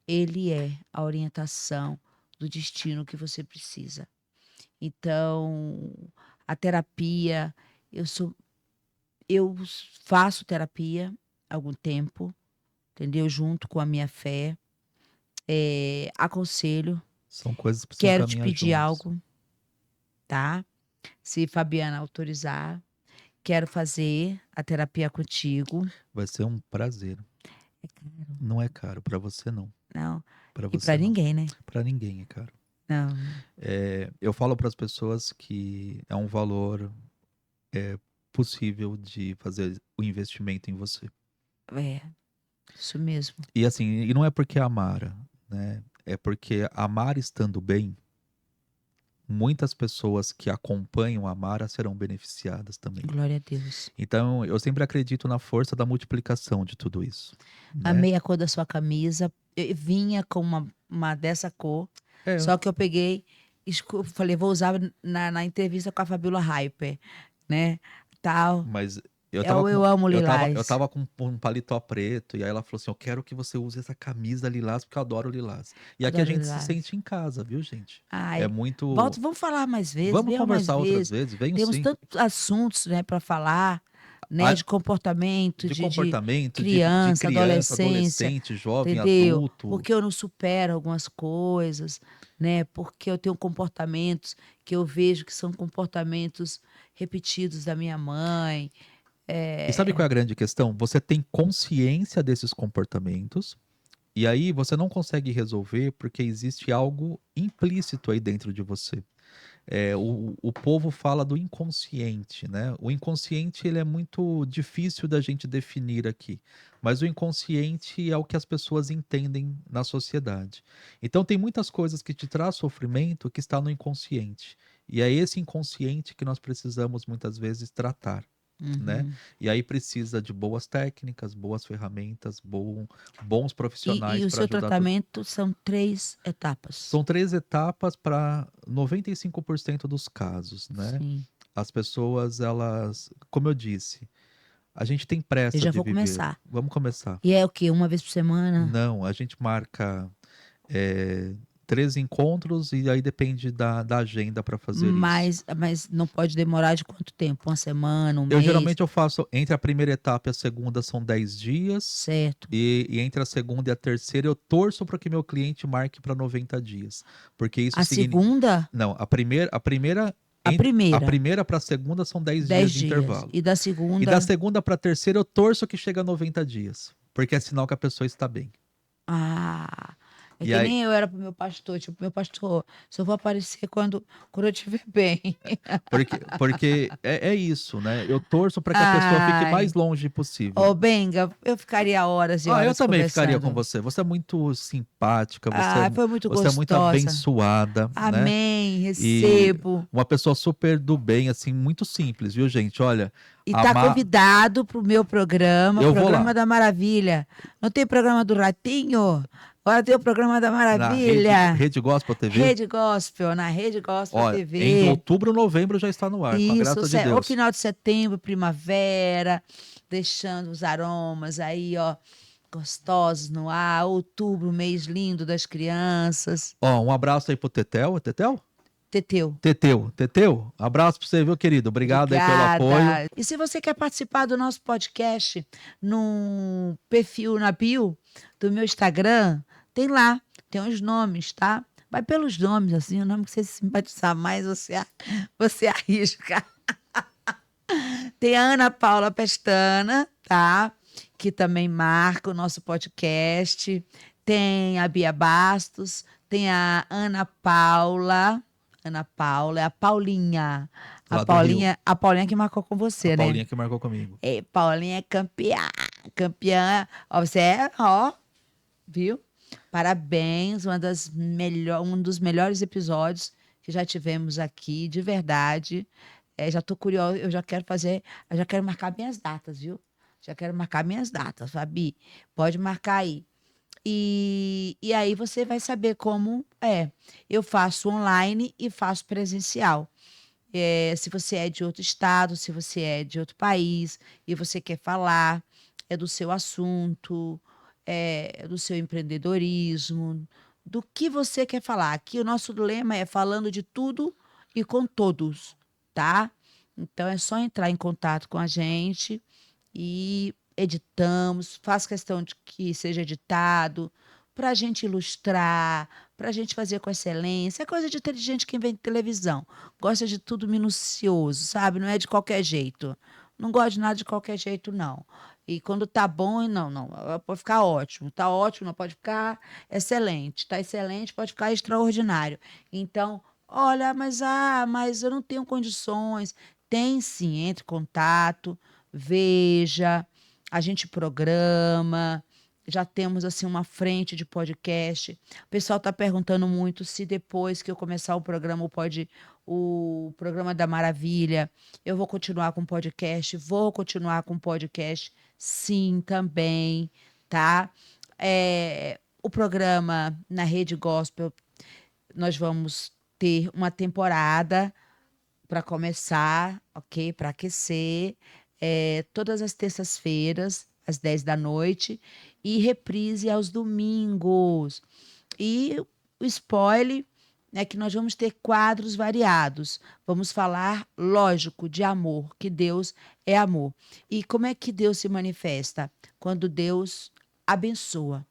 ele é a orientação do destino que você precisa. Então, a terapia, eu faço terapia há algum tempo, entendeu? Junto com a minha fé. Aconselho, São coisas que precisam quero te caminhar pedir juntos. algo, tá? Se Fabiana autorizar, quero fazer a terapia contigo. Vai ser um prazer. É caro? Não é caro para você, não. Não. Para E você para não. ninguém, né? Para ninguém é caro. Não. Eu falo para as pessoas que é um valor possível de fazer o investimento em você. É, isso mesmo. E assim, e não é porque é a Mara, né? É porque a Mara estando bem, muitas pessoas que acompanham a Mara serão beneficiadas também. Glória a Deus. Então, eu sempre acredito na força da multiplicação de tudo isso, né? Amei a cor da sua camisa. Vinha com uma dessa cor. É, Só que eu peguei, falei, vou usar na entrevista com a Fabiola Hyper, né? Tal. mas eu Eu amo eu lilás. tava com um paletó preto, e aí ela falou assim: eu quero que você use essa camisa lilás, porque eu adoro lilás. E aqui a Adoro gente se lilás. sente em casa, viu, gente? Ai, É muito. vamos falar mais vezes, Vamos venham mais conversar outras vezes. vezes, venham Temos sim. tantos assuntos, né, para falar, né, A- de comportamento, De comportamento, criança, adolescência, adolescente, jovem, entendeu? adulto. Porque eu não supero algumas coisas, né? Porque eu tenho comportamentos que eu vejo que são comportamentos repetidos da minha mãe. E sabe qual é a grande questão? Você tem consciência desses comportamentos, e aí você não consegue resolver porque existe algo implícito aí dentro de você. O povo fala do inconsciente, né? O inconsciente ele é muito difícil da gente definir aqui, mas o inconsciente é o que as pessoas entendem na sociedade. Então tem muitas coisas que te traz sofrimento que está no inconsciente, e é esse inconsciente que nós precisamos muitas vezes tratar. né? Uhum. E aí precisa de boas técnicas, boas ferramentas, bons E profissionais o para seu ajudar todo. tratamento são 3 etapas. São 3 etapas para 95% dos casos, né? Sim. As pessoas, elas, como eu disse, a gente tem Eu pressa já de vou viver. começar. Vamos começar. E é o quê? Uma vez por semana? Não, a gente marca 3 encontros e aí depende da agenda para fazer isso. Mas não pode demorar de quanto tempo? Uma semana, um Eu mês? geralmente eu faço entre a primeira etapa e a segunda são 10 dias. Certo. E entre a segunda e a terceira eu torço para que meu cliente marque para 90 dias. Porque isso A significa. segunda? Não, a primeira. A A primeira, primeira para a segunda são 10 10 dias de dias. intervalo. E da E da segunda? segunda para a terceira eu torço que chega a 90 dias. Porque é sinal que a pessoa está bem. Ah, é E que aí, nem eu era pro meu pastor. Tipo, meu pastor, só vou aparecer quando eu estiver bem. porque é isso, né? Eu torço para que a pessoa fique mais Ai, longe possível. ô Benga, eu ficaria horas e Eu horas também ficaria com conversando. você. Você é muito simpática, Ah, foi muito você é muito gostosa. abençoada, né? Amém, E recebo. uma pessoa super do bem, assim, muito simples, viu, gente? Olha, E tá amar. convidado pro meu programa, Eu vou Programa lá, da Maravilha. Não tem programa do Ratinho? Agora tem o Programa da na Maravilha. Rede Gospel TV. Rede Gospel, na Rede Gospel Ó, em TV. outubro, novembro já está no ar, com a Isso, graça de o Deus. final de setembro, primavera, deixando os aromas aí, ó, gostosos no ar. Outubro, mês lindo das crianças. Ó, um abraço aí pro Tetel. É Tetel? Teteu. Teteu. Abraço pra você, viu, querido? Obrigado aí pelo apoio. Obrigada. E se você quer participar do nosso podcast no perfil, na bio do meu Instagram, tem lá, tem os nomes, tá? Vai pelos nomes, assim, o nome que você se simpatizar mais, você arrisca. Tem a Ana Paula Pestana, tá? Que também marca o nosso podcast. Tem a Bia Bastos, tem a Ana Paula. Ana Paula, é a Paulinha. Lá do Rio. A Paulinha que marcou com você, A né? Paulinha que marcou comigo. É, Paulinha é campeã. Campeã. Ó, você é, ó, viu? Parabéns, um dos melhores episódios que já tivemos aqui, de verdade. Já tô curiosa, eu já quero marcar minhas datas, viu? Já quero marcar minhas datas, Fabi. Pode marcar aí. E aí você vai saber como é. Eu faço online e faço presencial. Se você é de outro estado, se você é de outro país e você quer falar, é do seu assunto, é do seu empreendedorismo, do que você quer falar. Aqui o nosso lema é falando de tudo e com todos, tá? Então é só entrar em contato com a gente e editamos, faço questão de que seja editado, para a gente ilustrar, para a gente fazer com excelência. É coisa de inteligente quem vem de televisão. Gosta de tudo minucioso, sabe? Não é de qualquer jeito. Não gosto de nada de qualquer jeito, não. E quando tá bom, não. Pode ficar ótimo. Tá ótimo, não pode ficar excelente. Tá excelente, pode ficar extraordinário. Então, olha, mas eu não tenho condições. Tem sim, entre em contato, veja, a gente programa. Já temos assim uma frente de podcast. O pessoal está perguntando muito se depois que eu começar o programa da Maravilha, eu vou continuar com podcast. Vou continuar com podcast, sim, também, tá? O programa na Rede Gospel, nós vamos ter uma temporada para começar, ok? Para aquecer. Todas as terças-feiras, às 10 da noite, e reprise aos domingos. E o spoiler é que nós vamos ter quadros variados. Vamos falar, lógico, de amor, que Deus é amor. E como é que Deus se manifesta? Quando Deus abençoa.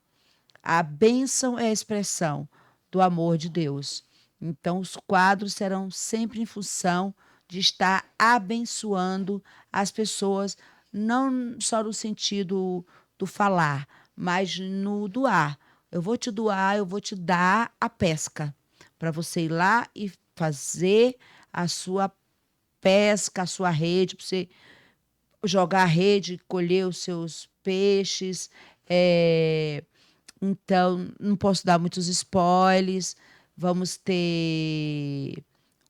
A bênção é a expressão do amor de Deus. Então, os quadros serão sempre em função de estar abençoando as pessoas, não só no sentido do falar, mas no doar. Eu vou te doar, eu vou te dar a pesca para você ir lá e fazer a sua pesca, a sua rede, para você jogar a rede, colher os seus peixes. Então, não posso dar muitos spoilers. Vamos ter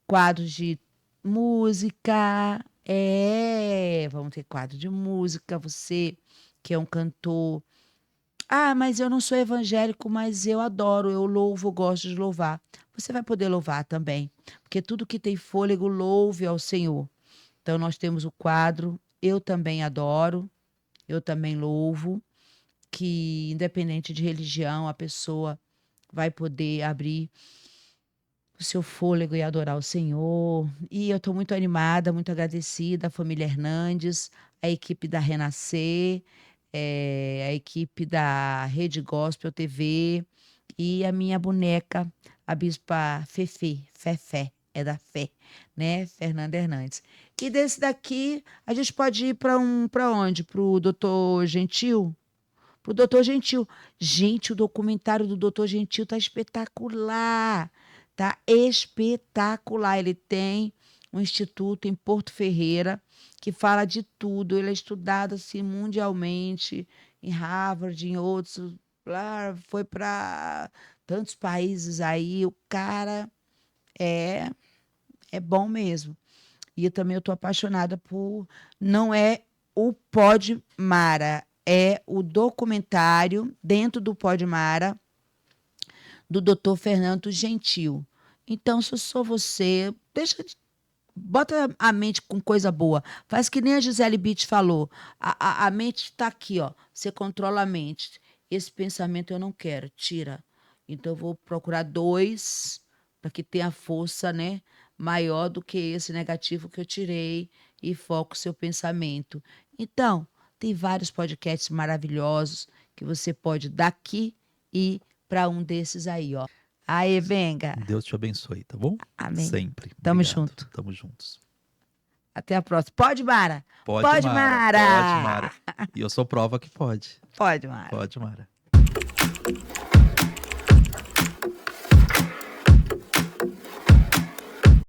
quadros de música, Vamos ter quadro de música, você que é um cantor. Ah, mas eu não sou evangélico, mas eu adoro, eu louvo, gosto de louvar. Você vai poder louvar também, porque tudo que tem fôlego, louve ao Senhor. Então, nós temos o quadro Eu Também Adoro, Eu Também Louvo, que independente de religião, a pessoa vai poder abrir o seu fôlego e adorar o Senhor. E eu estou muito animada, muito agradecida à família Hernandes, à equipe da Renascer, a equipe da Rede Gospel TV e a minha boneca, a Bispa Fefé, é da fé, né? Fernanda Hernandes. E desse daqui, a gente pode ir para onde? Para o Doutor Gentil? Para o Doutor Gentil. Gente, o documentário do Doutor Gentil tá espetacular. Tá espetacular. Ele tem um instituto em Porto Ferreira que fala de tudo. Ele é estudado assim mundialmente, em Harvard, em outros. Lá, foi para tantos países aí. O cara é, é bom mesmo. E eu tô apaixonada por. Não é o Pod Mara, é o documentário dentro do Pod Mara do Dr. Fernando Gentil. Então, se eu sou você, bota a mente com coisa boa. Faz que nem a Gisele Bündchen falou. A mente está aqui, ó. Você controla a mente. Esse pensamento eu não quero, tira. Então, eu vou procurar 2 para que tenha força, né, maior do que esse negativo que eu tirei e foco o seu pensamento. Então, tem vários podcasts maravilhosos que você pode daqui ir para um desses aí, ó. Aí, Benga. Deus te abençoe, tá bom? Amém. Sempre. Tamo Obrigado. junto. Tamo juntos. Até a próxima. Pode, Mara? Pode, Pode, Mara. Mara. Pode, Mara. E eu sou prova que pode. Pode, Mara. Pode, Mara.